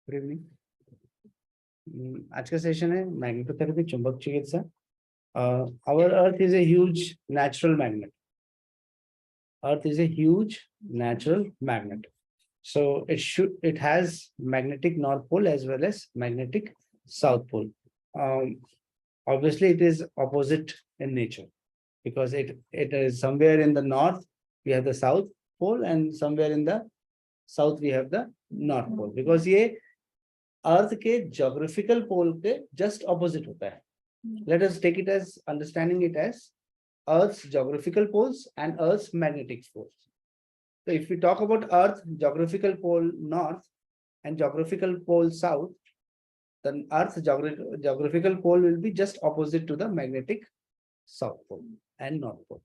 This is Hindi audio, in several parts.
Good evening. आज का सेशन है मैग्नेटोथेरेपी, चुंबक चिकित्सा। Our earth is a huge natural magnet. Earth is a huge natural magnet. So it has magnetic north pole as well as magnetic south pole. Obviously, it is opposite in nature because it is somewhere in the north we have the south pole and somewhere in the south we have the north pole. Because ये अर्थ के जोग्राफिकल पोल के जस्ट ऑपोजिट होता है. Let us take it as understanding it as Earth's geographical poles and Earth's magnetic poles. So if we talk about Earth geographical pole north and geographical pole south, then Earth's geographical pole will be just opposite to the magnetic south pole and north pole.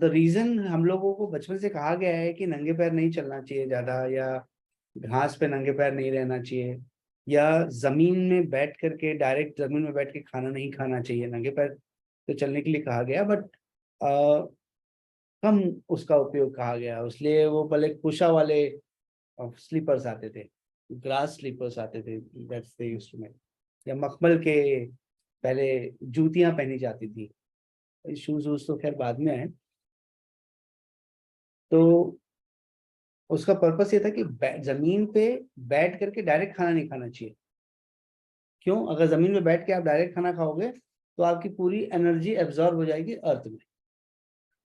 The reason हम लोगों को बचपन से कहा गया है कि नंगे पैर नहीं चलना चाहिए ज्यादा, या घास पे नंगे पैर नहीं रहना चाहिए, या जमीन में बैठ करके डायरेक्ट जमीन में बैठ के खाना नहीं खाना चाहिए, नंगे पैर तो चलने के लिए कहा गया, बट कम उसका उपयोग कहा गया. इसलिए वो पहले कुशा वाले स्लीपर्स आते थे, ग्रास स्लीपर्स आते थे, that's they used to make, या मखमल के पहले जूतियां पहनी जाती थी. शूज वूज तो खैर बाद में आए. तो उसका पर्पस ये था कि जमीन पे बैठ करके डायरेक्ट खाना नहीं खाना चाहिए. क्यों? अगर जमीन में बैठ के आप डायरेक्ट खाना खाओगे तो आपकी पूरी एनर्जी एब्जॉर्ब हो जाएगी अर्थ में,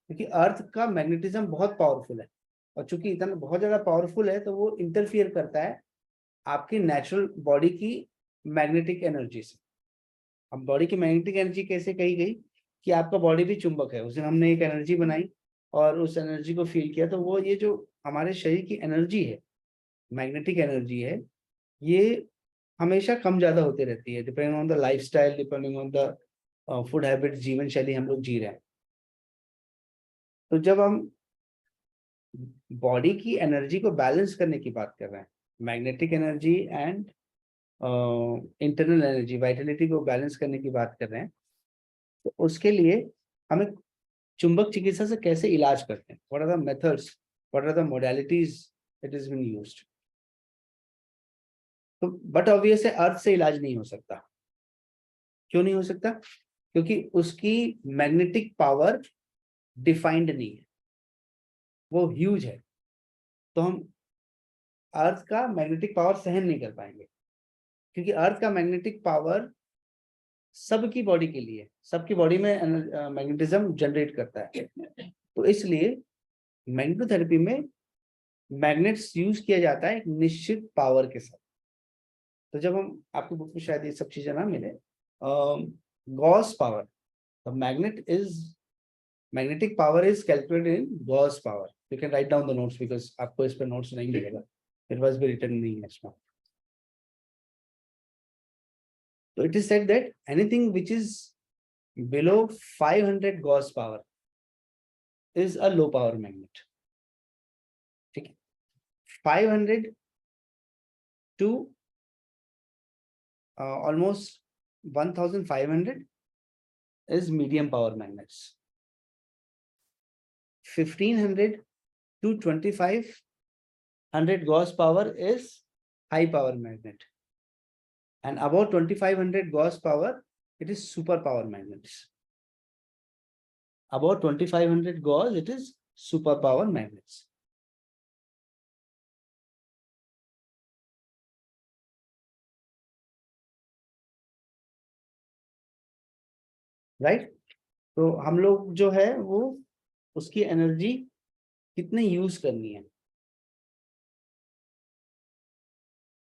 क्योंकि अर्थ का मैग्नेटिज्म बहुत पावरफुल है, और चूंकि इतना बहुत ज्यादा पावरफुल है तो वो इंटरफियर करता है आपकी नेचुरल बॉडी की मैग्नेटिक एनर्जी से. अब बॉडी की मैग्नेटिक एनर्जी कैसे कही गई कि आपका बॉडी भी चुंबक है. उस दिन हमने एक एनर्जी बनाई और उस एनर्जी को फील किया, तो वो ये जो हमारे शरीर की एनर्जी है, मैग्नेटिक एनर्जी है, ये हमेशा कम ज्यादा होती रहती है depending on the lifestyle, depending on the food habit, जीवन शैली हम लोग जी रहे हैं. तो जब हम बॉडी की एनर्जी को बैलेंस करने की बात कर रहे हैं, magnetic energy and internal energy, Vitality को बैलेंस करने की बात कर रहे हैं, तो उसके लिए हमें चुंबक चिकित्सा से कैसे इलाज करते हैं, what are the methods, what are the modalities it is been used. तो बट ऑब्वियस है अर्थ से इलाज नहीं हो सकता. क्यों नहीं हो सकता? क्योंकि उसकी मैग्नेटिक पावर डिफाइंड नहीं है, वो ह्यूज है. तो हम अर्थ का मैग्नेटिक पावर सहन नहीं कर पाएंगे, क्योंकि अर्थ का मैग्नेटिक पावर सबकी बॉडी के लिए, सबकी बॉडी में मैग्नेटिज्म जनरेट करता है. तो इसलिए मैग्नेटोथेरेपी में मैग्नेट्स यूज किया जाता है एक निश्चित पावर के साथ. तो जब हम, आपकी बुक में शायद ये सब चीजें ना मिले, gauss power, the magnetic power is calculated in gauss power. You can write down the notes, because आपको इस पर नोट्स नहीं मिलेगा, it was be written in English में. So it is said that anything which is below 500 Gauss power is a low power magnet. ठीक है, 500 to almost 1500 is medium power magnets. 1500 to 2500 Gauss power is high power magnet. And about 2500 Gauss power, it is super power magnets. About 2500 Gauss, it is super power magnets. Right? तो हम लोग जो है वो उसकी एनर्जी कितने यूज करनी है.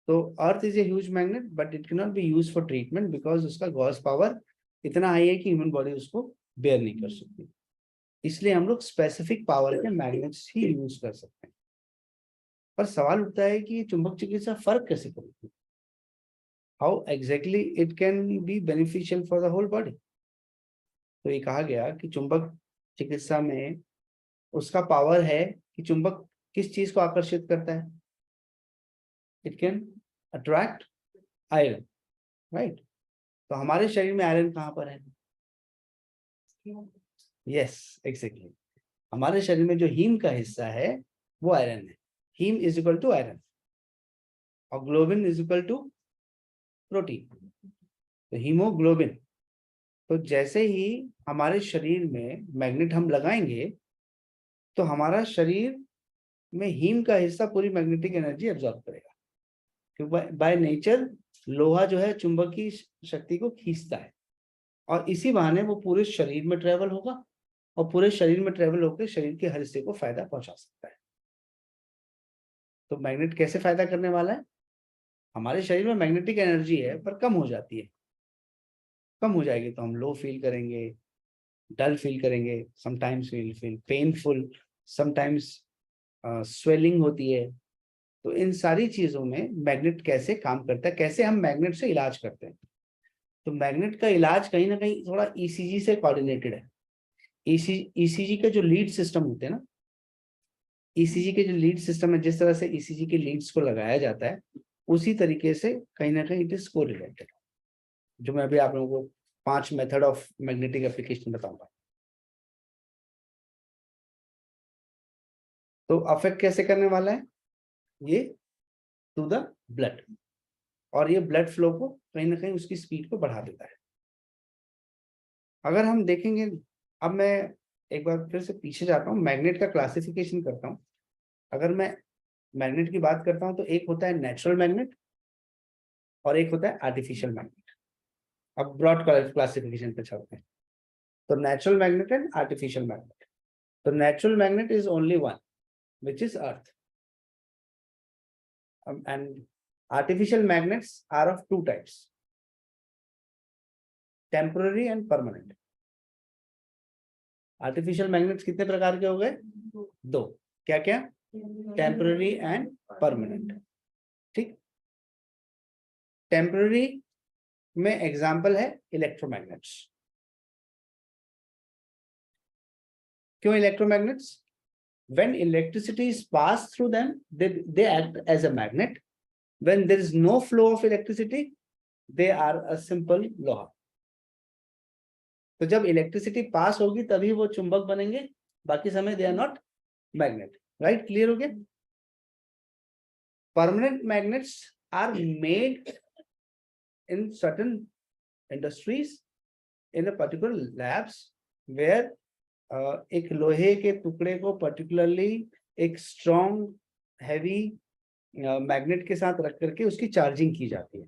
तो अर्थ is a huge magnet, but it can not be use for treatment because उसका गॉस पावर इतना हाई है कि ह्यूमन बॉडी उसको बेयर नहीं कर सकती. इसलिए हम लोग स्पेसिफिक पावर के मैग्नेट्स ही यूज कर सकते हैं. पर सवाल उठता है कि चुंबक चिकित्सा फर्क कैसे करेगी, how exactly it can be beneficial for the whole body. तो ये कहा गया कि चुंबक चिकित्सा में उसका पावर है कि चुंबक किस चीज को आकर्षित करता है. It can attract iron, right. तो हमारे शरीर में आयरन कहाँ पर है? Yes, exactly. हमारे शरीर में जो हीम का हिस्सा है वो आयरन है. Haem is equal to iron. और globin is equal to protein, तो हीमोग्लोबिन। तो जैसे ही हमारे शरीर में मैग्नेट हम लगाएंगे तो हमारा शरीर में हीम का हिस्सा पूरी मैग्नेटिक एनर्जी एब्जॉर्ब करेगा, क्योंकि बाय नेचर लोहा जो है चुंबक की शक्ति को खींचता है, और इसी बहाने वो पूरे शरीर में ट्रेवल होगा, और पूरे शरीर में ट्रेवल होकर शरीर के हर हिस्से को फायदा पहुंचा सकता है। तो मैग्नेट कैसे फायदा करने वाला है? हमारे शरीर में मैग्नेटिक एनर्जी है पर कम हो जाती है, कम हो जाएगी तो हम लो फील करेंगे, डल फील करेंगे, sometimes will feel painful, sometimes swelling होती है। तो इन सारी चीजों में मैग्नेट कैसे काम करता है, कैसे हम मैग्नेट से इलाज करते हैं? तो मैग्नेट का इलाज कहीं ना कहीं थोड़ा ईसीजी से कोऑर्डिनेटेड है। ईसीजी के जो लीड सिस्टम होते हैं ना, ईसीजी के जो लीड सिस्टम है, जिस तरह से ईसीजी के लीड्स को लगाया जाता है उसी तरीके से कहीं ना कहीं इट इज कोरिलेटेड, जो मैं अभी आप लोगों को 5 मेथड ऑफ मैग्नेटिक एप्लीकेशन बताऊंगा। तो अफेक्ट कैसे करने वाला है ये? टू द ब्लड, और ये ब्लड फ्लो को कहीं ना कहीं उसकी स्पीड को बढ़ा देता है। अगर हम देखेंगे, अब मैं एक बार फिर से पीछे जाता हूँ, मैग्नेट का क्लासिफिकेशन करता हूँ। अगर मैं मैग्नेट की बात करता हूँ तो एक होता है नेचुरल मैग्नेट और एक होता है आर्टिफिशियल मैग्नेट। अब ब्रॉड क्लासिफिकेशन पे चलते हैं। तो natural magnet and artificial magnet. तो natural magnet is only one, which is earth, and artificial magnets are of two types, temporary and permanent। artificial magnets कितने प्रकार के हो गए? दो। क्या क्या? Temporary and permanent. ठीक, टेम्पररी में एग्जांपल है इलेक्ट्रोमैग्नेट्स। क्यों electromagnets? when electricity is passed through them, they act as a magnet. When there is no flow of electricity, they are a simple लोहा। तो जब इलेक्ट्रिसिटी पास होगी तभी वो चुंबक बनेंगे, बाकी समय they are not magnet. Right, clear हो गया? Permanent magnets are made in certain industries, in a particular labs, where एक लोहे के टुकड़े को पर्टिकुलरली एक स्ट्रॉन्ग हैवी मैग्नेट के साथ रख करके उसकी चार्जिंग की जाती है,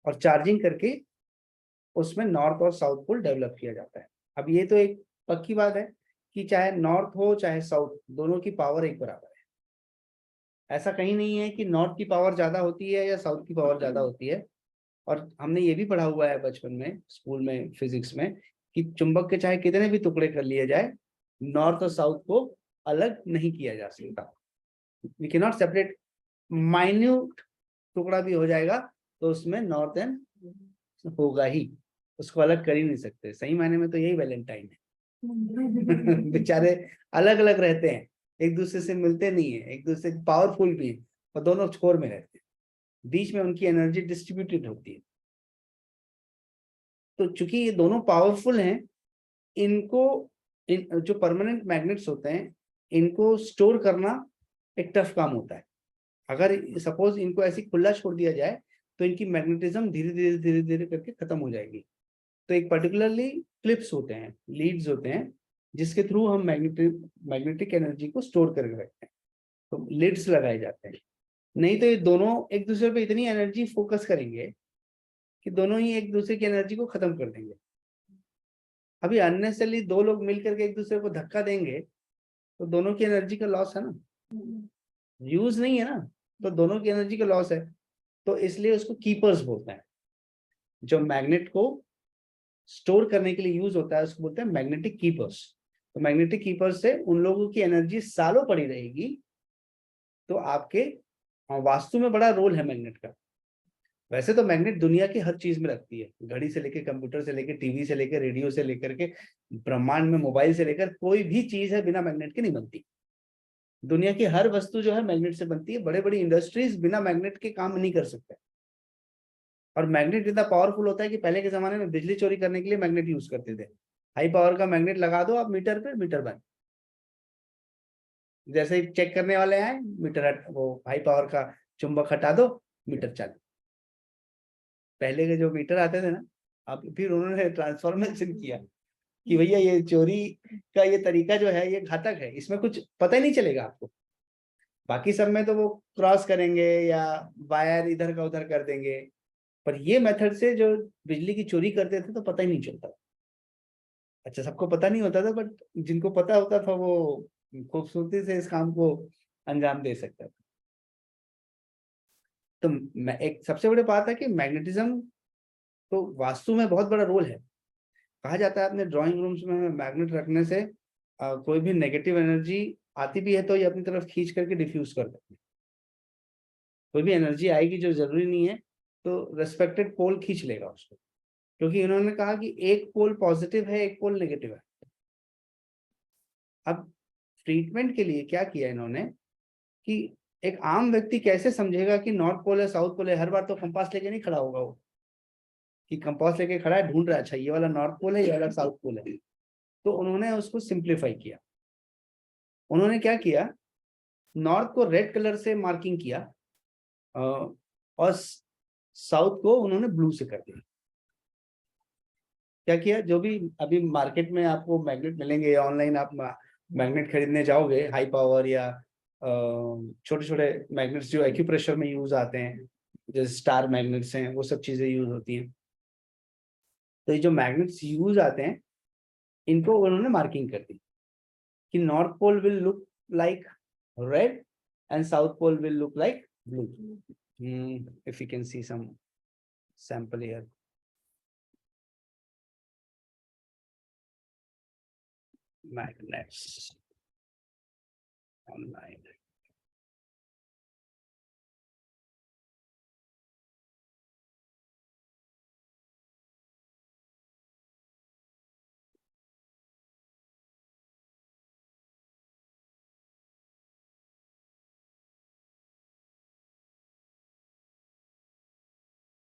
और चार्जिंग करके उसमें नॉर्थ और साउथ पोल डेवलप किया जाता है। अब ये तो एक पक्की बात है कि चाहे नॉर्थ हो चाहे साउथ, दोनों की पावर एक बराबर है। ऐसा कहीं नहीं है कि नॉर्थ की पावर ज्यादा होती है या साउथ की पावर ज्यादा होती है। और हमने ये भी पढ़ा हुआ है बचपन में स्कूल में फिजिक्स में कि चुंबक के चाहे कितने भी टुकड़े कर लिए जाए, नॉर्थ और साउथ को अलग नहीं किया जा सकता। We can not separate. Minute टुकड़ा भी हो जाएगा तो उसमें नॉर्थ एंड होगा ही, उसको अलग कर ही नहीं सकते। सही मायने में तो यही वैलेंटाइन है। बेचारे अलग अलग रहते हैं, एक दूसरे से मिलते नहीं है, एक दूसरे पावरफुल भी है और दोनों छोर में रहते हैं, बीच में उनकी एनर्जी डिस्ट्रीब्यूटेड होती है। तो चूंकि ये दोनों पावरफुल हैं, इनको जो परमानेंट मैग्नेट्स होते हैं इनको स्टोर करना एक टफ काम होता है। अगर सपोज इनको ऐसे खुला छोड़ दिया जाए तो इनकी मैग्नेटिज्म धीरे धीरे धीरे धीरे करके खत्म हो जाएगी। तो एक पर्टिकुलरली क्लिप्स होते हैं, लीड्स होते हैं, जिसके थ्रू हम मैग्नेटिक एनर्जी को स्टोर करके रखते हैं, तो लीड्स लगाए जाते हैं। नहीं तो ये दोनों एक दूसरे पे इतनी एनर्जी फोकस करेंगे कि दोनों ही एक दूसरे की एनर्जी को खत्म कर देंगे। अभी अननेसेसरली दो लोग मिलकर के एक दूसरे को धक्का देंगे तो दोनों की एनर्जी का लॉस है ना, यूज नहीं है ना, तो दोनों की एनर्जी का लॉस है। तो इसलिए उसको कीपर्स बोलते हैं। जो मैग्नेट को स्टोर करने के लिए यूज होता है उसको बोलते हैं मैग्नेटिक कीपर्स। तो मैग्नेटिक कीपर्स से उन लोगों की एनर्जी सालों पड़ी रहेगी। तो आपके वास्तु में बड़ा रोल है मैग्नेट का। वैसे तो मैग्नेट दुनिया की हर चीज में लगती है, घड़ी से लेकर कंप्यूटर से लेकर टीवी से लेकर रेडियो से लेकर के ब्रह्मांड में मोबाइल से लेकर कोई भी चीज है बिना मैग्नेट के नहीं बनती। दुनिया की हर वस्तु जो है मैग्नेट से बनती है। बड़े बड़ी इंडस्ट्रीज बिना मैग्नेट के काम नहीं कर सकते। और मैग्नेट इतना पावरफुल होता है कि पहले के जमाने में बिजली चोरी करने के लिए मैग्नेट यूज करते थे। हाई पावर का मैग्नेट लगा दो आप मीटर पे, मीटर बंद। जैसे ही चेक करने वाले आए मीटर वो हाई पावर का चुंबक हटा दो, मीटर चालू। पहले के जो मीटर आते थे ना, अब फिर उन्होंने ट्रांसफॉर्मेशन किया कि भैया ये चोरी का ये तरीका जो है ये घातक है, इसमें कुछ पता ही नहीं चलेगा आपको। बाकी सब में तो वो क्रॉस करेंगे या वायर इधर का उधर कर देंगे, पर ये मेथड से जो बिजली की चोरी करते थे तो पता ही नहीं चलता। अच्छा, सबको पता नहीं होता था, बट जिनको पता होता था वो खूबसूरती से इस काम को अंजाम दे सकता था। तो एक सबसे बड़ी बात है कि मैग्नेटिज्म तो वास्तु में बहुत बड़ा रोल है। कहा जाता है अपने ड्राइंग रूम्स में मैग्नेट रखने से कोई भी नेगेटिव एनर्जी आती भी है तो ये अपनी तरफ खींच करके डिफ्यूज कर देते हैं। कोई भी एनर्जी आएगी जो जरूरी नहीं है तो रेस्पेक्टेड पोल खींच लेगा उसको, क्योंकि इन्होंने कहा कि एक पोल पॉजिटिव है, एक पोल नेगेटिव है। अब ट्रीटमेंट के लिए क्या किया इन्होंने कि एक आम व्यक्ति कैसे समझेगा कि नॉर्थ पोल है साउथ पोल है। हर बार तो कंपास लेके नहीं खड़ा होगा वो, कि कंपास लेके खड़ा है ढूंढ रहा है, अच्छा ये वाला नॉर्थ पोल है ये वाला साउथ पोल है। तो उन्होंने उसको सिंप्लीफाई किया। उन्होंने क्या किया, नॉर्थ को रेड कलर से मार्किंग किया और साउथ को उन्होंने ब्लू से कर दिया। क्या किया, जो भी अभी मार्केट में आपको मैग्नेट मिलेंगे या ऑनलाइन आप मैग्नेट खरीदने जाओगे हाई पावर या छोटे छोटे मैग्नेट्स जो एक्यूप्रेशर में यूज आते हैं, जैसे स्टार मैग्नेट्स हैं, वो सब चीजें यूज होती हैं। तो ये जो मैग्नेट्स यूज आते हैं इनको उन्होंने मार्किंग कर दी कि north pole will look like red and south pole will look like blue. If you can see some sample here. Magnets online.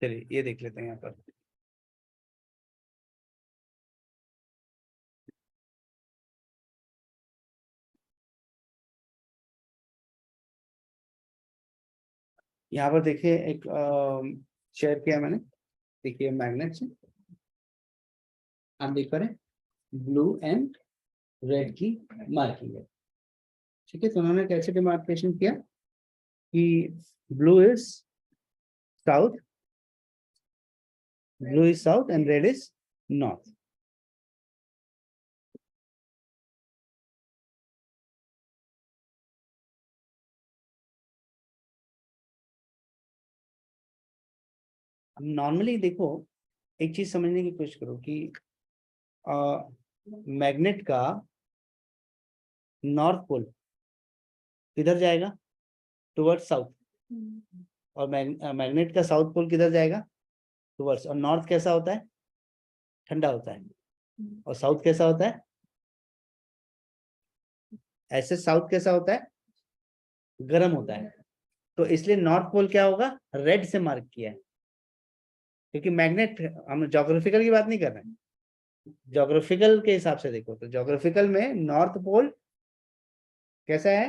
चलिए ये देख लेते हैं यहाँ पर। यहाँ पर देखिए एक शेयर किया मैंने, देखिए मैग्नेट से आप देख पा रहे हैं ब्लू एंड रेड की मार्किंग है। ठीक है, तो उन्होंने कैसे डिमार्केशन किया कि blue is south, blue is south and red is north. Normally देखो, एक चीज समझने की कोशिश करो कि मैग्नेट का नॉर्थ पोल किधर जाएगा, टुवर्ड्स साउथ, और मैग्नेट का साउथ पोल किधर जाएगा, टुवर्ड्स। और नॉर्थ कैसा होता है, ठंडा होता है, और साउथ कैसा होता है, ऐसे साउथ कैसा होता है, गर्म होता है। तो इसलिए नॉर्थ पोल क्या होगा, रेड से मार्क किया है, क्योंकि मैग्नेट, हम ज्योग्राफिकल की बात नहीं कर रहे हैं, ज्योग्राफिकल के हिसाब से देखो तो ज्योग्राफिकल में नॉर्थ पोल कैसा है,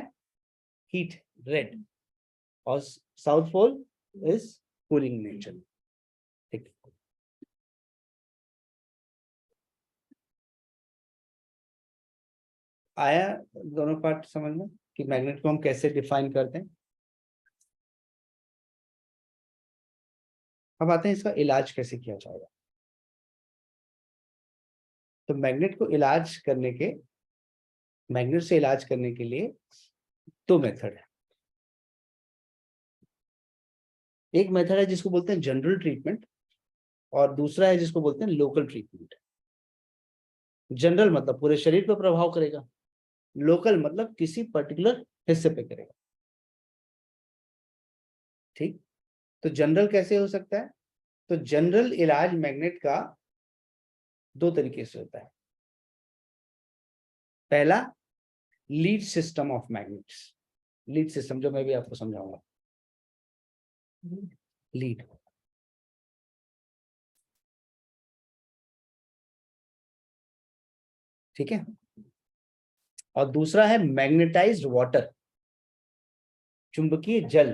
हीट, रेड, और south pole is cooling nature. ठीक, आया दोनों पार्ट समझ में कि मैग्नेट को हम कैसे डिफाइन करते हैं। अब आते हैं इसका इलाज कैसे किया जाएगा। तो मैग्नेट को इलाज करने के, मैग्नेट से इलाज करने के लिए दो मेथड है। एक मेथड है जिसको बोलते हैं जनरल ट्रीटमेंट, और दूसरा है जिसको बोलते हैं लोकल ट्रीटमेंट। जनरल मतलब पूरे शरीर पर प्रभाव करेगा, लोकल मतलब किसी पर्टिकुलर हिस्से पे करेगा। ठीक, तो जनरल कैसे हो सकता है, तो जनरल इलाज मैग्नेट का दो तरीके से होता है। पहला, lead system of magnets. Lead system जो मैं भी आपको समझाऊंगा। लीड, ठीक है। और दूसरा है मैग्नेटाइज्ड वाटर, चुंबकीय जल।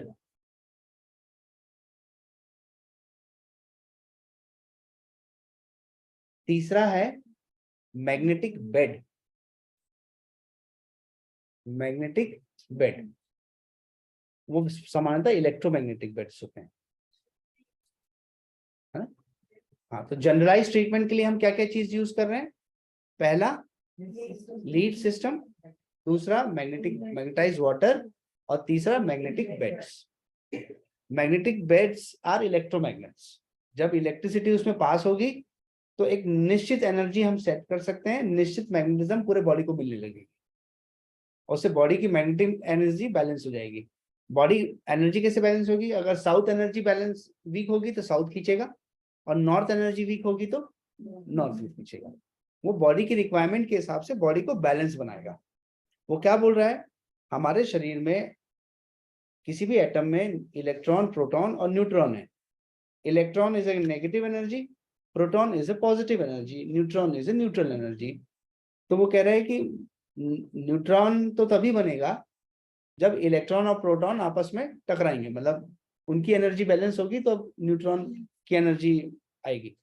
तीसरा है मैग्नेटिक बेड। मैग्नेटिक बेड वो सामान्यतः इलेक्ट्रोमैग्नेटिक बेड्स होते हैं, है ना। हाँ, तो जनरलाइज ट्रीटमेंट के लिए हम क्या क्या चीज यूज कर रहे हैं? पहला लीड सिस्टम, दूसरा मैग्नेटाइज वाटर, और तीसरा magnetic beds. Magnetic beds are electromagnets. जब इलेक्ट्रिसिटी उसमें पास होगी तो एक निश्चित एनर्जी हम सेट कर सकते हैं, निश्चित मैग्नेटिज्म पूरे बॉडी को मिलने लगेगी, और उससे बॉडी की मैग्नेटिक एनर्जी बैलेंस हो जाएगी। बॉडी एनर्जी कैसे बैलेंस होगी? अगर साउथ एनर्जी बैलेंस वीक होगी तो साउथ खींचेगा, और नॉर्थ एनर्जी वीक होगी तो नॉर्थ खींचेगा। वो बॉडी की रिक्वायरमेंट के हिसाब से बॉडी को बैलेंस बनाएगा। वो क्या बोल रहा है? हमारे शरीर में किसी भी एटम में इलेक्ट्रॉन, प्रोटॉन और न्यूट्रॉन है। Electron is a negative energy, proton is a positive energy, neutron is a neutral energy. तो वो कह रहे हैं कि न्यूट्रॉन तो तभी बनेगा जब इलेक्ट्रॉन और प्रोटॉन आपस में टकराएंगे, मतलब उनकी एनर्जी बैलेंस होगी तो न्यूट्रॉन की एनर्जी आएगी।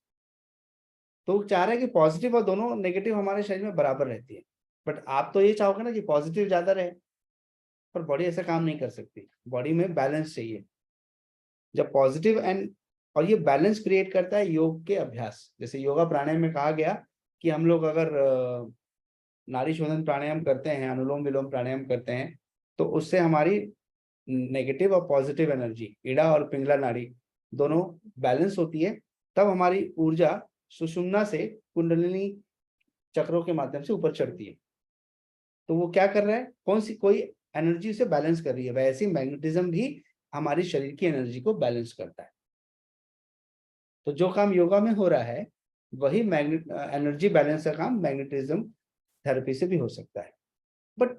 तो चाह रहा है कि पॉजिटिव और दोनों नेगेटिव हमारे शरीर में बराबर रहती है। बट आप तो ये चाहोगे ना कि पॉजिटिव ज्यादा रहे, पर बॉडी ऐसा काम नहीं कर सकती। बॉडी में बैलेंस चाहिए। जब पॉजिटिव एंड, और ये बैलेंस क्रिएट करता है योग के अभ्यास। जैसे योगा प्राणायाम में कहा गया कि हम लोग अगर नाड़ी शोधन प्राणायाम करते हैं, अनुलोम विलोम प्राणायाम करते हैं, तो उससे हमारी नेगेटिव और पॉजिटिव एनर्जी, इड़ा और पिंगला नाड़ी दोनों बैलेंस होती है। तब हमारी ऊर्जा सुषुम्ना से कुंडलिनी चक्रों के माध्यम से ऊपर चढ़ती है। तो वो क्या कर रहा है? कौन सी कोई एनर्जी से बैलेंस कर रही है। वैसे ही मैग्नेटिज्म भी हमारी शरीर की एनर्जी को बैलेंस करता है। तो जो काम योगा में हो रहा है वही एनर्जी बैलेंस का काम मैग्नेटिज्म थेरेपी से भी हो सकता है। बट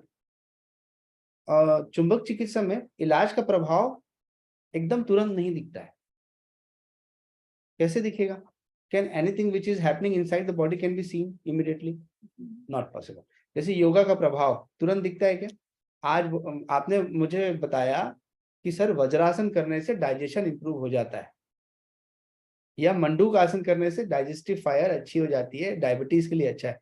चुंबक चिकित्सा में इलाज का प्रभाव एकदम तुरंत नहीं दिखता है। कैसे दिखेगा? Can anything which is happening inside the body can be seen immediately? Not possible. जैसे योगा का प्रभाव तुरंत दिखता है क्या? आज आपने मुझे बताया कि सर वज्रासन करने से डाइजेशन इंप्रूव हो जाता है, या मंडूक आसन करने से डाइजेस्टिव फायर अच्छी हो जाती है, डायबिटीज के लिए अच्छा है।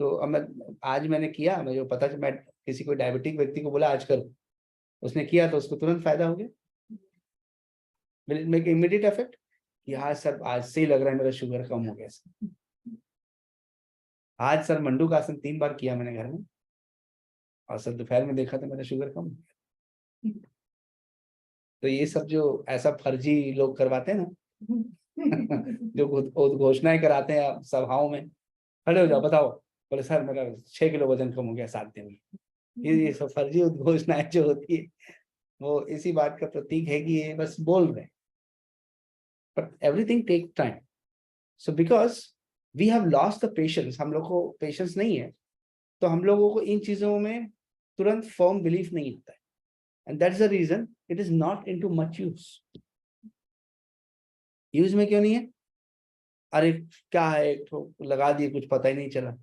तो अब आज मैंने किया, मुझे पता मैं किसी को डायबिटिक व्यक्ति को बोला आज करो, उसने किया तो उसको तुरंत फायदा हो गया। Will it make immediate effect? कि हाँ सर आज से ही लग रहा है मेरा शुगर कम हो गया सर। आज सर मंडूक आसन 3 बार किया मैंने घर में, और सर दोपहर में देखा तो मेरा शुगर कम हो गया। तो ये सब जो ऐसा फर्जी लोग करवाते हैं ना जो उद्घोषणाएं कराते हैं सभाओं में, खड़े हो जाओ बताओ, बोले सर मेरा 6 किलो वजन कम हो गया 7 दिन में। ये सब फर्जी उद्घोषणाएं जो होती है वो इसी बात का प्रतीक है कि ये बस बोल रहे हैं। But everything take time. So because we have lost the patience, हम लोग को पेशेंस नहीं है, तो हम लोगों को इन चीजों में तुरंत फर्म बिलीफ नहीं होता है। And that's the reason it is not into much use. Use में क्यों नहीं है? अरे क्या है, एक तो लगा दिए, कुछ पता ही नहीं चला,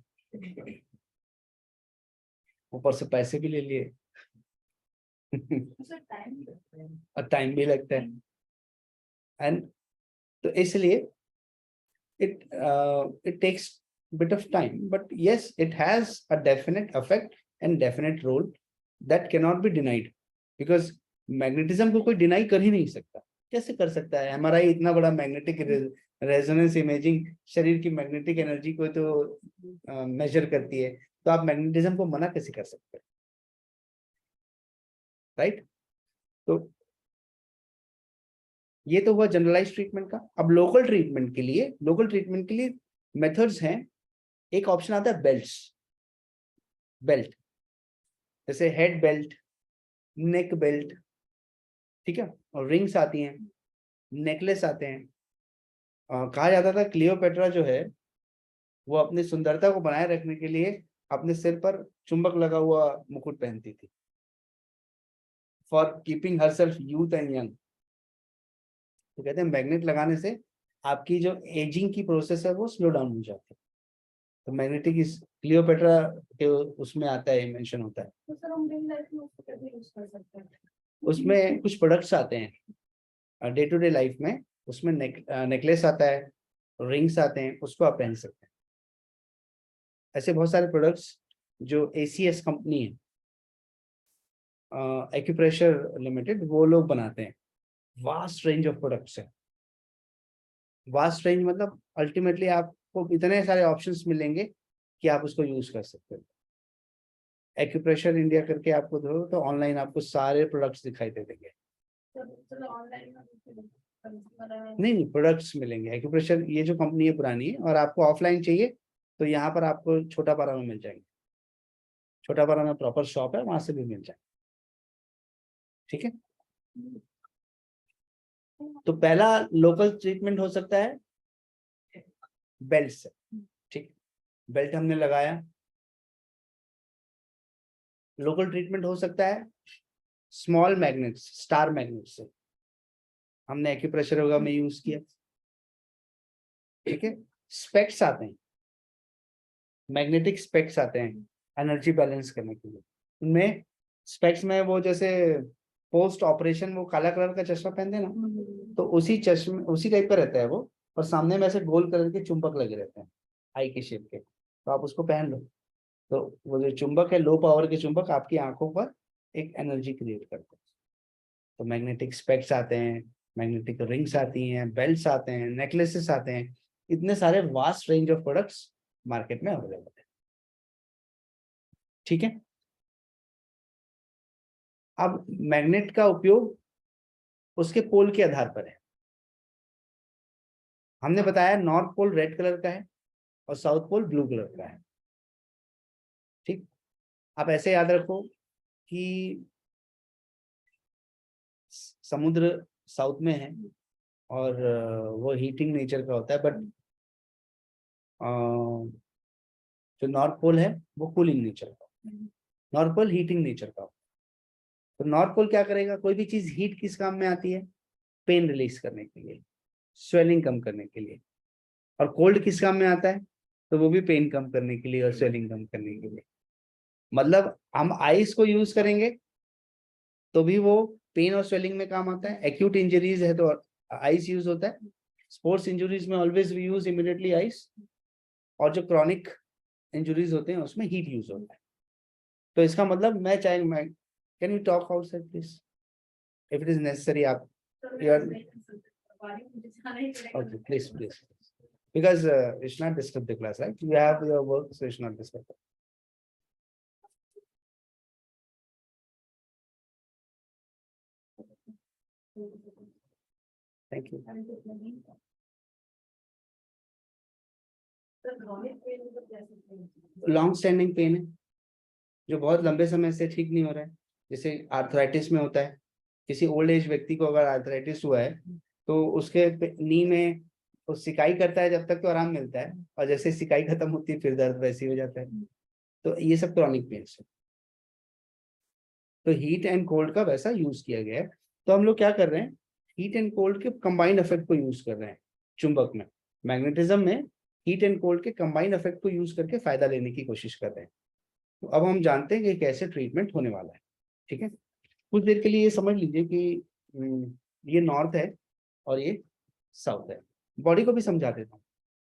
ऊपर से पैसे भी ले लिए और टाइम भी लगता है। एंड तो इसलिए it takes bit of time, but yes it has a definite effect and definite role that cannot be denied, because magnetism को कोई डिनाई कर ही नहीं सकता। कैसे कर सकता है? एमआरआई इतना बड़ा मैग्नेटिक रेजोनेंस इमेजिंग शरीर की मैग्नेटिक एनर्जी को तो मेजर करती है, तो आप मैग्नेटिज्म को मना कैसे कर सकते हैं? राइट? तो ये तो हुआ जनरलाइज ट्रीटमेंट का। अब लोकल ट्रीटमेंट के लिए मेथड्स हैं। एक ऑप्शन आता है बेल्ट, जैसे हेड बेल्ट, नेक बेल्ट, ठीक है, और रिंग्स आती हैं, नेकलेस आते हैं। कहा जाता था क्लियोपेट्रा जो है वो अपनी सुंदरता को बनाए रखने के लिए अपने सिर पर चुंबक लगा हुआ मुकुट पहनती थी, for keeping herself youth and young. तो कहते हैं मैग्नेट लगाने से आपकी जो एजिंग की प्रोसेस है वो स्लो डाउन हो जाती है। तो मैग्नेटिक इस क्लियोपेट्रा के उसमें आता है, मेंशन होता है। तो सर हम डेली लाइफ में उसको कैसे यूज कर सकते हैं? उसमें कुछ प्रोडक्ट्स आते हैं डे टू डे लाइफ में। उसमें नेकलेस आता है, रिंग्स आते हैं, उसको आप पहन सकते हैं। ऐसे बहुत सारे प्रोडक्ट्स जो ACS कंपनी है, एक्यूप्रेशर लिमिटेड, वो लोग बनाते हैं। वास्ट रेंज ऑफ प्रोडक्ट्स है। वास्ट रेंज मतलब अल्टीमेटली आपको इतने सारे ऑप्शंस मिलेंगे कि आप उसको यूज कर सकते हो। एक्यूप्रेशर इंडिया करके आपको दो तो ऑनलाइन आपको सारे प्रोडक्ट्स दिखाई दे देंगे। चलो ऑनलाइन नहीं, प्रोडक्ट्स मिलेंगे। एक्यूप्रेशर ये जो कंपनी है पुरानी है, और आपको ऑफलाइन चाहिए तो यहाँ पर आपको छोटापारा में मिल जाएंगे। छोटापारा में प्रॉपर शॉप है, वहां से भी मिल जाए। ठीक है, तो पहला लोकल ट्रीटमेंट हो सकता है बेल्ट से। ठीक, बेल्ट हमने लगाया। लोकल ट्रीटमेंट हो सकता है स्मॉल मैग्नेट्स, स्टार मैग्नेट से। हमने एक्यूप्रेशर योगा में यूज किया। ठीक है, स्पेक्स आते हैं, मैग्नेटिक स्पेक्स आते हैं एनर्जी बैलेंस करने के लिए। उनमें स्पेक्स में वो जैसे पोस्ट ऑपरेशन वो काला कलर का चश्मा पहनते हैं ना, तो उसी चश्मे उसी टाइप का रहता है वो, और सामने में ऐसे गोल कलर के चुंबक लगे रहते हैं आई के शेप के। तो आप उसको पहन लो, तो वो जो चुंबक है, लो पावर के चुंबक आपकी आंखों पर एक एनर्जी क्रिएट करते हैं। तो मैग्नेटिक स्पेक्स आते हैं, मैग्नेटिक रिंग्स आती हैं, बेल्ट्स आते हैं, नेकलेसेस आते हैं। इतने सारे vast range of products market में अवेलेबल है। ठीक है, अब मैग्नेट का उपयोग उसके पोल के आधार पर है। हमने बताया नॉर्थ पोल रेड कलर का है और साउथ पोल ब्लू कलर का है। ठीक, आप ऐसे याद रखो कि समुद्र साउथ में है और वो हीटिंग नेचर का होता है, बट जो नॉर्थ पोल है वो कूलिंग नेचर का, नॉर्थ पोल हीटिंग नेचर का। तो नॉर्थ पोल क्या करेगा, कोई भी चीज हीट किस काम में आती है, पेन रिलीज करने के लिए, स्वेलिंग कम करने के लिए। और कोल्ड किस काम में आता है, तो वो भी पेन कम करने के लिए और स्वेलिंग कम करने के लिए। मतलब हम आइस को यूज करेंगे तो भी वो पेन और स्वेलिंग में काम आता है। एक्यूट इंजरीज है तो आइस यूज होता है। स्पोर्ट्स इंजरीज में always we use immediately ice. और जो क्रॉनिक इंजरीज होते हैं उसमें हीट यूज होता है। तो इसका मतलब मैं can you talk outside please if it is necessary. आप okay, please, because it's not disturb the class, right? You have your work, so it's not disturb. Thank you. Long standing pain है जो बहुत लंबे समय से ठीक नहीं हो रहा है, जैसे आर्थराइटिस में होता है। किसी ओल्ड एज व्यक्ति को अगर आर्थराइटिस हुआ है तो उसके नी में वो सिकाई करता है जब तक तो आराम मिलता है, और जैसे सिकाई खत्म होती है फिर दर्द वैसे ही हो जाता है। तो ये सब क्रॉनिक पेन है। तो हीट एंड कोल्ड का वैसा यूज किया गया है। तो हम लोग क्या कर रहे हैं, हीट एंड कोल्ड के कंबाइंड इफेक्ट को यूज कर रहे हैं चुंबक में। मैग्नेटिज्म में हीट एंड कोल्ड के कंबाइंड इफेक्ट को यूज करके फायदा लेने की कोशिश कर रहे हैं। तो अब हम जानते हैं कि कैसे ट्रीटमेंट होने वाला है। ठीक है, कुछ देर के लिए ये समझ लीजिए कि ये नॉर्थ है और ये साउथ है। बॉडी को भी समझा देता हूँ।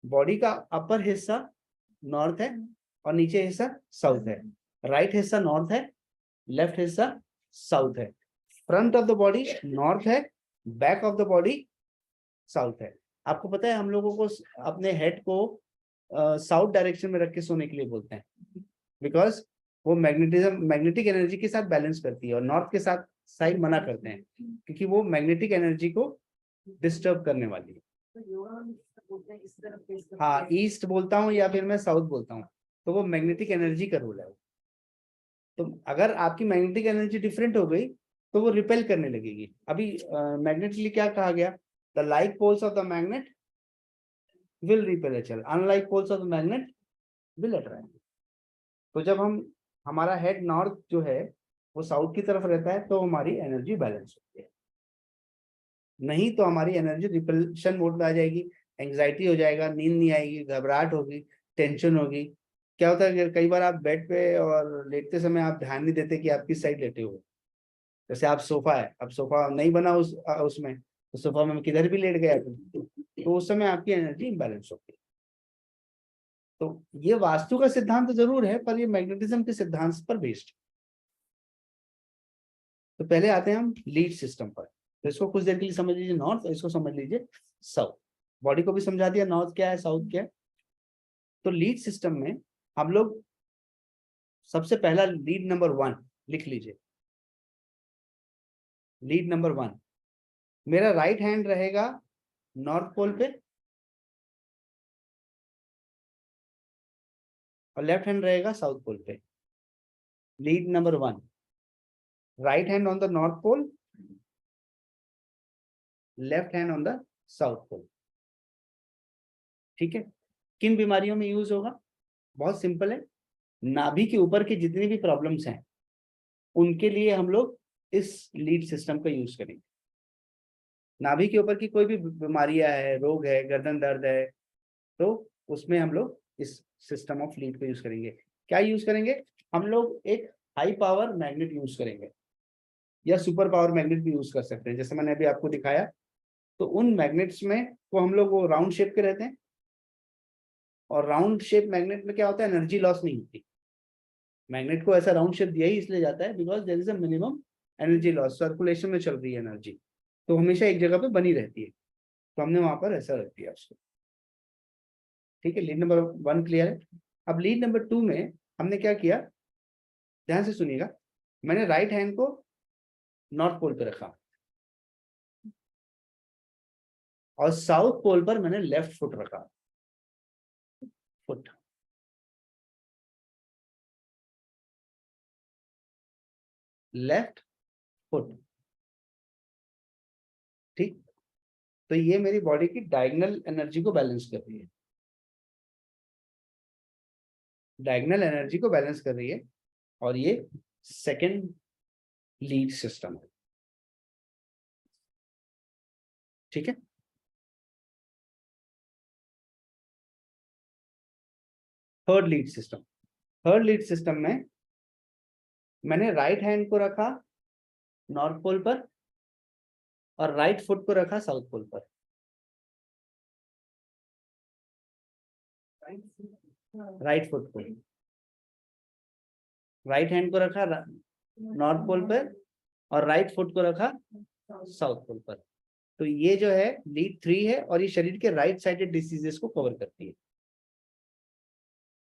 बॉडी का अपर हिस्सा नॉर्थ है और नीचे हिस्सा साउथ है। राइट हिस्सा नॉर्थ है, लेफ्ट हिस्सा साउथ है। Front of the body north है, back of the body south है। आपको पता है हम लोगों को अपने हेड को साउथ डायरेक्शन में रख के सोने के लिए बोलते हैं, बिकॉज वो मैग्नेटिक एनर्जी के साथ बैलेंस करती है। और नॉर्थ के साथ साइड मना करते हैं क्योंकि वो मैग्नेटिक एनर्जी को डिस्टर्ब करने वाली है। हाँ, ईस्ट बोलता हूँ या फिर मैं साउथ बोलता हूँ, तो वो मैग्नेटिक एनर्जी का रूल है। तो अगर आपकी मैग्नेटिक एनर्जी डिफरेंट हो गई तो वो रिपेल करने लगेगी। अभी मैग्नेट के लिए क्या कहा गया, the like poles of the magnet will repel each other, unlike poles of the magnet will attract. तो जब हमारा हेड नॉर्थ जो है वो साउथ की तरफ रहता है तो हमारी एनर्जी बैलेंस होती है। नहीं तो हमारी एनर्जी रिपल्शन मोड में आ जाएगी, एंग्जाइटी हो जाएगा, नींद नहीं आएगी, घबराहट होगी, टेंशन होगी। क्या होता है कि कई बार आप बेड पे और लेटते समय आप ध्यान नहीं देते कि आप किस साइड लेटे हो। जैसे आप सोफा है, अब सोफा नहीं बना उसमें, तो सोफा में किधर भी लेट गया तो उस समय आपकी एनर्जी इम्बैलेंस होती है। तो ये वास्तु का सिद्धांत जरूर है, पर ये मैग्नेटिज्म के सिद्धांत पर बेस्ड है। तो पहले आते हैं हम लीड सिस्टम पर। तो इसको कुछ देर के लिए समझ लीजिए नॉर्थ, और इसको समझ लीजिए साउथ। बॉडी को भी समझा दिया नॉर्थ क्या है, साउथ क्या है। तो लीड सिस्टम में हम लोग सबसे पहला लीड नंबर 1 लिख लीजिए। लीड नंबर 1, मेरा राइट हैंड रहेगा नॉर्थ पोल पे और लेफ्ट हैंड रहेगा साउथ पोल पे। Lead number 1, right hand on the north pole, left hand on the south pole. ठीक है। किन बीमारियों में यूज होगा? बहुत सिंपल है, नाभि के ऊपर की जितनी भी प्रॉब्लम्स हैं उनके लिए हम लोग इस लीड सिस्टम का यूज करेंगे। नाभि के ऊपर की कोई भी बीमारियां है, रोग है, गर्दन दर्द है, तो उसमें हम लोग इस सिस्टम ऑफ लीड को यूज करेंगे। क्या यूज करेंगे? हम लोग एक हाई पावर मैग्नेट यूज करेंगे, या सुपर पावर मैग्नेट भी यूज कर सकते हैं, जैसे मैंने अभी आपको दिखाया। तो उन मैग्नेट्स में को हम लोग वो राउंड शेप के रहते हैं, और राउंड शेप मैग्नेट में क्या होता है, एनर्जी लॉस नहीं होती। मैग्नेट को ऐसा राउंड शेप दिया ही इसलिए जाता है because there is a minimum energy loss, circulation में चल रही है एनर्जी, तो हमेशा एक जगह पे बनी रहती है। तो हमने वहां पर ऐसा रख दिया उसको। ठीक है, लीड नंबर 1 क्लियर है। अब लीड नंबर 2 में हमने क्या किया, ध्यान से सुनिएगा। मैंने राइट हैंड को नॉर्थ पोल पे रखा और साउथ पोल पर मैंने लेफ्ट फुट रखा। Foot, left foot. ठीक। तो ये मेरी बॉडी की डायगोनल एनर्जी को बैलेंस कर रही है, डायगोनल एनर्जी को बैलेंस कर रही है। और ये सेकंड लीड सिस्टम है। ठीक है। Third lead system, third lead system में मैंने राइट हैंड को रखा नॉर्थ पोल पर और राइट फुट को रखा साउथ पोल पर। राइट फुट को, राइट हैंड को रखा नॉर्थ पोल पर और राइट फुट को रखा साउथ पोल पर। तो ये जो है लीड 3 है, और ये शरीर के राइट साइडेड डिसीजेस को कवर करती है।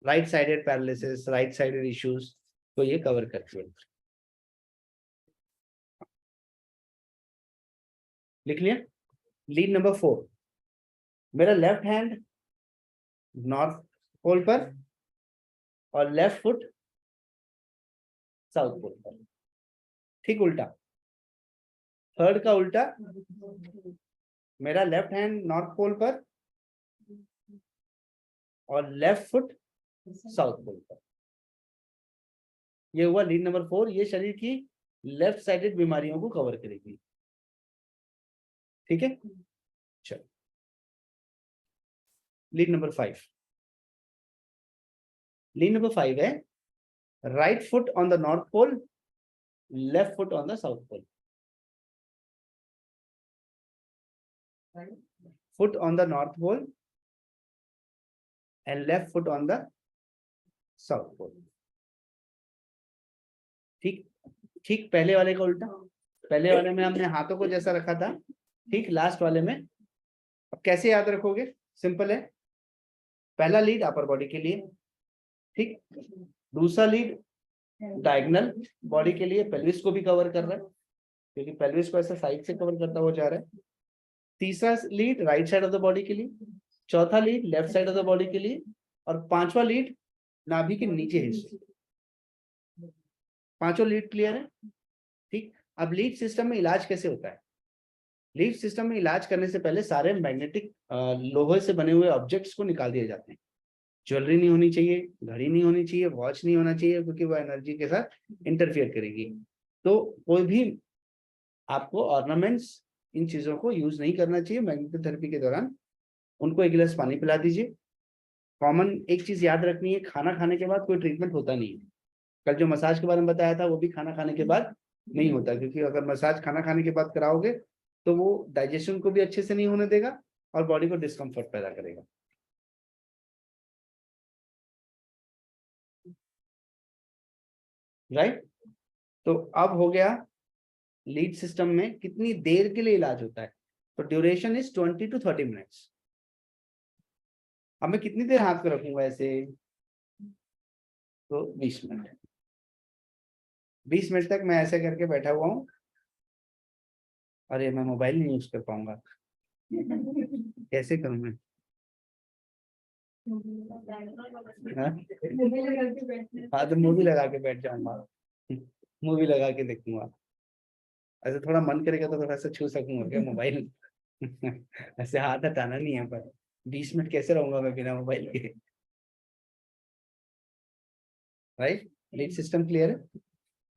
Right sided paralysis, right sided issues को ये कवर करती है। लिख लिया। लीड नंबर 4, मेरा लेफ्ट हैंड नॉर्थ पोल पर और लेफ्ट फुट साउथ पोल पर। ठीक उल्टा, थर्ड का उल्टा, मेरा लेफ्ट हैंड नॉर्थ पोल पर और लेफ्ट फुट साउथ पोल पर। ये हुआ लीड नंबर 4। ये शरीर की लेफ्ट साइडेड बीमारियों को कवर करेगी। ठीक है। चलो, लीड नंबर 5। लीड नंबर 5 है right foot on the north pole, left foot on the south pole. Foot on the north pole and left foot on the south pole. ठीक। ठीक पहले वाले का उल्टा। पहले वाले में हमने हाथों को जैसा रखा था, ठीक लास्ट वाले में। अब कैसे याद रखोगे? सिंपल है। पहला लीड अपर बॉडी के लिए, ठीक। दूसरा लीड डायगोनल बॉडी के लिए, पेल्विस को भी कवर कर रहा है क्योंकि पेल्विस को ऐसा साइड से कवर करता हुआ जा रहा है। तीसरा lead right side of the body के लिए, चौथा lead left side of the body के लिए, और पांचवा लीड नाभि के नीचे हिस्से। पांचों लीड क्लियर है। ठीक। अब लीड सिस्टम में इलाज कैसे होता है? लीड सिस्टम में इलाज करने से पहले सारे मैग्नेटिक लोहे से बने हुए ऑब्जेक्ट्स को निकाल दिए जाते हैं। ज्वेलरी नहीं होनी चाहिए, घड़ी नहीं होनी चाहिए, वॉच नहीं होना चाहिए, क्योंकि वो एनर्जी के साथ इंटरफियर करेगी। तो कोई भी आपको ऑर्नामेंट्स, इन चीजों को यूज नहीं करना चाहिए मैग्नेटिक थेरेपी के दौरान। उनको एक गिलास पानी पिला दीजिए। कॉमन एक चीज याद रखनी है, खाना खाने के बाद कोई ट्रीटमेंट होता नहीं है। कल जो मसाज के बारे में बताया था वो भी खाना खाने के बाद नहीं होता, क्योंकि अगर मसाज खाना खाने के बाद कराओगे तो वो डाइजेशन को भी अच्छे से नहीं होने देगा और बॉडी को डिस्कम्फर्ट पैदा करेगा। राइट? तो अब हो गया लीड सिस्टम में कितनी देर के लिए इलाज होता है। तो ड्यूरेशन इज 20 to 30 मिनट्स। अब मैं कितनी देर हाथ को रखूंगा ऐसे, तो 20 मिनट। 20 मिनट तक मैं ऐसे करके बैठा हुआ हूँ। अरे मैं मोबाइल नहीं यूज कर पाऊंगा, कैसे करूं मैं? हाँ? हाँ तो मूवी लगा के बैठ जाऊंगा, मूवी लगा के देखूंगा। ऐसे थोड़ा मन करेगा तो थोड़ा सा छू सकूंगा क्या मोबाइल? ऐसे हाथ हटाना नहीं है, पर 20 मिनट कैसे रहूंगा मैं बिना मोबाइल के? राइट? लीड सिस्टम क्लियर है।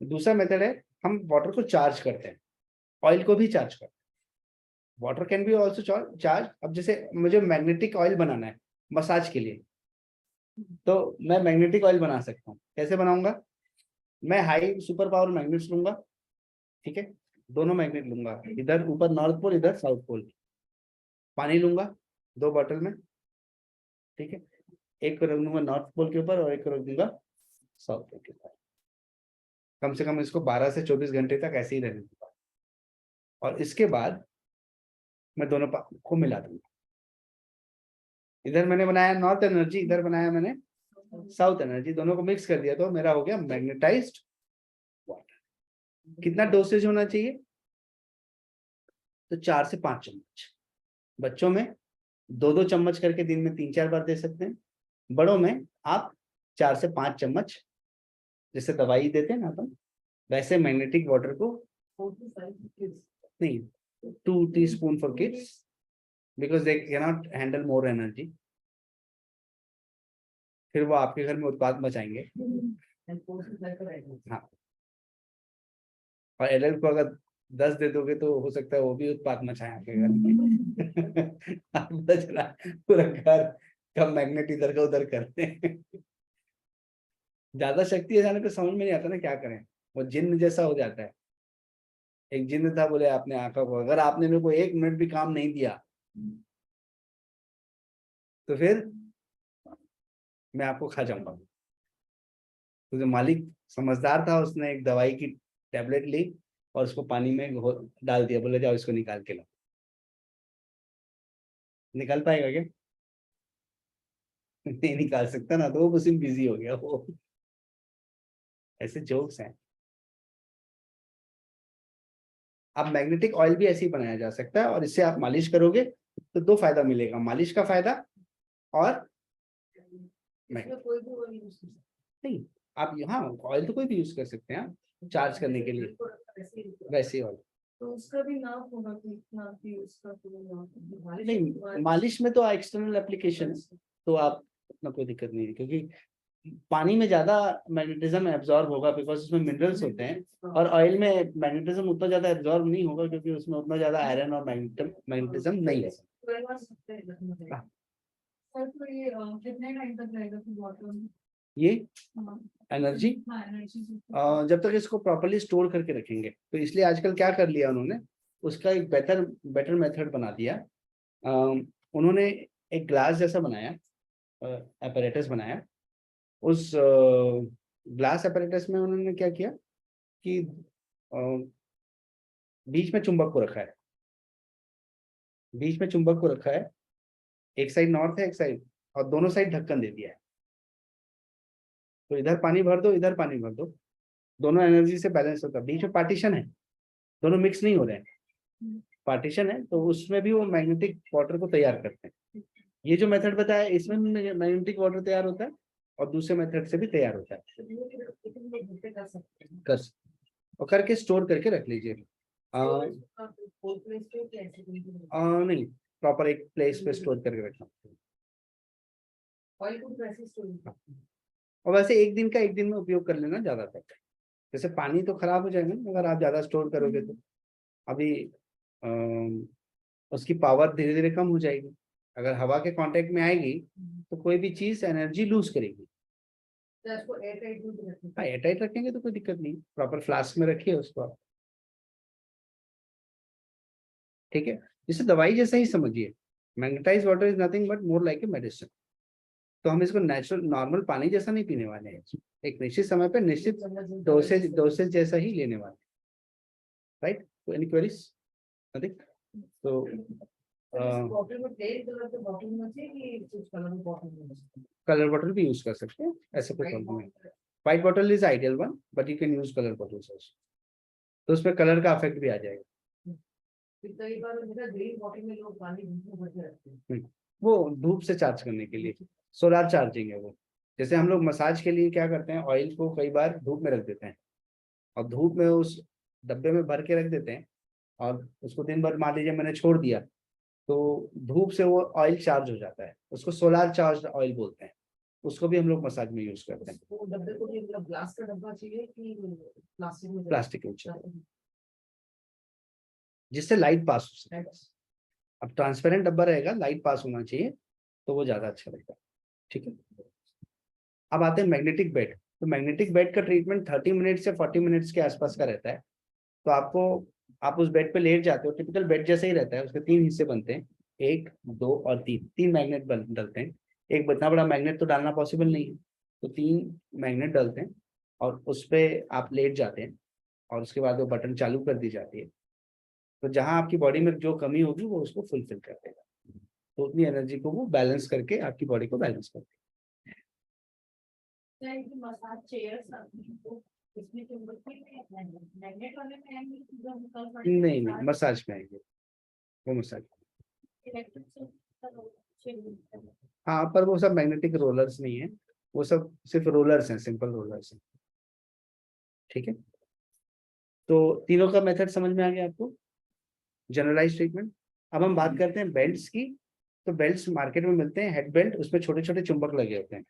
दूसरा मेथड है, हम वाटर को चार्ज करते हैं, ऑयल को भी चार्ज करते हैं। Water can be also charge. अब जैसे मुझे मैग्नेटिक ऑयल बनाना है मसाज के लिए, तो मैं मैग्नेटिक ऑयल बना सकता हूँ। कैसे बनाऊंगा? मैं हाई सुपर पावर मैग्नेट्स लूंगा, ठीक है, दोनों मैग्नेट लूंगा, इधर ऊपर नॉर्थ पोल, इधर साउथ पोल। पानी लूंगा 2 बॉटल में, ठीक है, एक को रख दूंगा नॉर्थ पोल के ऊपर और एक को रख दूंगा साउथ पोल के ऊपर। कम से कम इसको 12 से 24 घंटे तक ऐसे ही रहने दूंगा, और इसके बाद मैं दोनों को मिला दूंगा। इधर मैंने बनाया नॉर्थ एनर्जी, इधर बनाया मैंने साउथ एनर्जी, दोनों को मिक्स कर दिया तो मेरा हो गया मैग्नेटाइज्ड वाटर। कितना डोसेज होना चाहिए? तो 4 से 5 चम्मच। बच्चों में 2-2 चम्मच करके दिन में 3-4 बार दे सकते हैं। बड़ों में आप 4 से 5 चम्मच, जैसे दवाई देते हैं ना अपन, वैसे मैग्नेटिक वाटर को, नहीं, 2 teaspoon for kids because they can not handle more energy, फिर वो आपके घर में उत्पाद मचाएंगे। हाँ, और एडल्ट को अगर 10 दे दोगे तो हो सकता है वो भी उत्पाद मचाए आपके घर में। आप पता चला पूरा घर का मैग्नेट इधर का उधर करते हैं। ज्यादा शक्ति जाने पे समझ में नहीं आता ना क्या करें, वो जिन्न जैसा हो जाता है। एक जिन्न था, बोले आपने आंखों को, अगर आपने मेरे को 1 मिनट भी काम नहीं दिया तो फिर मैं आपको खा जाऊंगा। तो जो मालिक समझदार था, उसने एक दवाई की टैबलेट ली और उसको पानी में डाल दिया, बोले जाओ इसको निकाल के लो। निकाल पाएगा क्या? नहीं निकाल सकता ना, तो वो उसी में बिजी हो गया वो। ऐसे जोक्स हैं। अब मैग्नेटिक ऑयल भी ऐसे ही बनाया जा सकता है, और इससे आप मालिश करोगे तो 2 फायदा मिलेगा, मालिश का फायदा और नहीं, आप यहाँ ऑयल तो कोई भी यूज कर सकते हैं आप चार्ज करने के लिए, वैसे ऑयल। तो उसका भी नाप होगा कि इतना कि उसका नहीं, मालिश में तो एक्सटर्नल एप्लीकेशन, तो आप उतना कोई दिक्कत नहीं है, क्योंकि पानी में ज्यादा मैग्नेटिज्म एब्जॉर्ब होगा बिकॉज उसमें मिनरल्स होते हैं, और ऑयल में मैग्नेटिज्म उतना ज्यादा एब्जॉर्ब नहीं होगा क्योंकि उसमें उतना ज्यादा आयरन और मैग्नेटिज्म नहीं है। सर तो ये कितने टाइम तक रहेगा फिर बॉटल? ये हाँ एनर्जी एनर्जी जब तक इसको प्रॉपर्ली स्टोर करके रखेंगे, तो इसलिए आजकल क्या कर लिया उन्होंने, उसका एक बेटर मेथड बना दिया। उन्होंने एक ग्लास जैसा बनाया, apparatus बनाया। उस ग्लास apparatus में उन्होंने क्या किया कि बीच में चुंबक को रखा है, बीच में चुंबक को रखा है, एक साइड नॉर्थ है एक साइड, और दोनों साइड ढक्कन दे दिया है। तो इधर पानी भर दो, इधर पानी भर दो, दोनों एनर्जी से बैलेंस होता है। बीच में पार्टीशन है, दोनों मिक्स नहीं हो रहे हैं, पार्टीशन है, तो उसमें भी वो मैग्नेटिक वाटर को तैयार करते हैं। ये जो मेथड बताया इसमें मैग्नेटिक वाटर तैयार होता है, और दूसरे मेथड से भी तैयार होता है। कर सकते, और करके स्टोर करके रख लीजिए। नहीं, प्रॉपर एक प्लेस पे स्टोर करके रखना। और वैसे एक दिन का एक दिन में उपयोग कर लेना ज्यादा बेहतर है। जैसे पानी तो खराब हो जाएगा ना अगर आप ज्यादा स्टोर करोगे तो, अभी उसकी पावर धीरे धीरे कम हो जाएगी। अगर हवा के कांटेक्ट में आएगी तो कोई भी चीज एनर्जी लूज करेगी। हाँ, एयरटाइट रखेंगे तो कोई दिक्कत नहीं, प्रॉपर फ्लास्क में रखिए उसको आप, ठीक है। जैसे दवाई जैसा ही समझिए, magnetize water is nothing but more like a medicine. तो हम इसको नेचुरल नॉर्मल पानी जैसा नहीं पीने वाले हैं, एक निश्चित समय पे निश्चित डोसेज जैसा ही लेने वाले, राइट? तो एनी क्वेरीज? नथिंग। तो कलर बॉटल भी यूज कर सकते हैं, ऐसे कोई प्रॉब्लम नहीं। White bottle is ideal one, but you can use colour bottles also, तो उसमें कलर का इफेक्ट भी आ जाएगा। वो धूप से चार्ज करने के लिए, सोलर चार्जिंग है वो। जैसे हम लोग मसाज के लिए क्या करते हैं, ऑयल को कई बार धूप में रख देते हैं और धूप में उस डब्बे में भर के रख देते हैं और उसको दिन भर मान लीजिए मैंने छोड़ दिया, तो धूप से वो ऑयल चार्ज हो जाता है, उसको सोलर चार्ज ऑयल बोलते हैं, उसको भी हम लोग मसाज में यूज करते हैं। वो डब्बे को भी मतलब ग्लास का डब्बा चाहिए कि प्लास्टिक में? प्लास्टिक के चाहिए, जिससे लाइट पास हो सके। अब ट्रांसपेरेंट डब्बा रहेगा, लाइट पास होना चाहिए, तो वो ज्यादा अच्छा रहेगा। ठीक है, अब आते हैं मैग्नेटिक बेड। तो मैग्नेटिक बेड का ट्रीटमेंट 30 मिनट से 40 मिनट्स के आसपास का रहता है। तो आप उस बेड पे लेट जाते हो, टिपिकल बेड जैसे ही रहता है, उसके 3 हिस्से बनते हैं, 1, 2 और 3 मैग्नेट डलते हैं। एक इतना बड़ा मैग्नेट तो डालना पॉसिबल नहीं है, तो 3 मैग्नेट डलते हैं और उस पर आप लेट जाते हैं और उसके बाद वो बटन चालू कर दी जाती है। तो जहां आपकी बॉडी में जो कमी होगी वो उसको फुलफिल कर देगा, तो उतनी एनर्जी को वो बैलेंस करके आपकी बॉडी को बैलेंस कर देगा। मसाज चेयर्स इसमें मैग्नेट वाले में आएंगे जो हम कल नहीं नहीं, मसाज में आएंगे वो, मसाज। हाँ, पर वो सब मैग्नेटिक रोलर्स नहीं है, वो सब सिर्फ रोलर्स हैं, सिंपल रोलर्स हैं। ठीक है, तो तीनों का मेथड समझ में आ गया आपको, जनरलाइज ट्रीटमेंट। अब हम बात करते हैं बेल्ट्स की। तो बेल्ट्स मार्केट में मिलते हैं, हेड बेल्ट, उसमें छोटे छोटे चुंबक लगे होते हैं।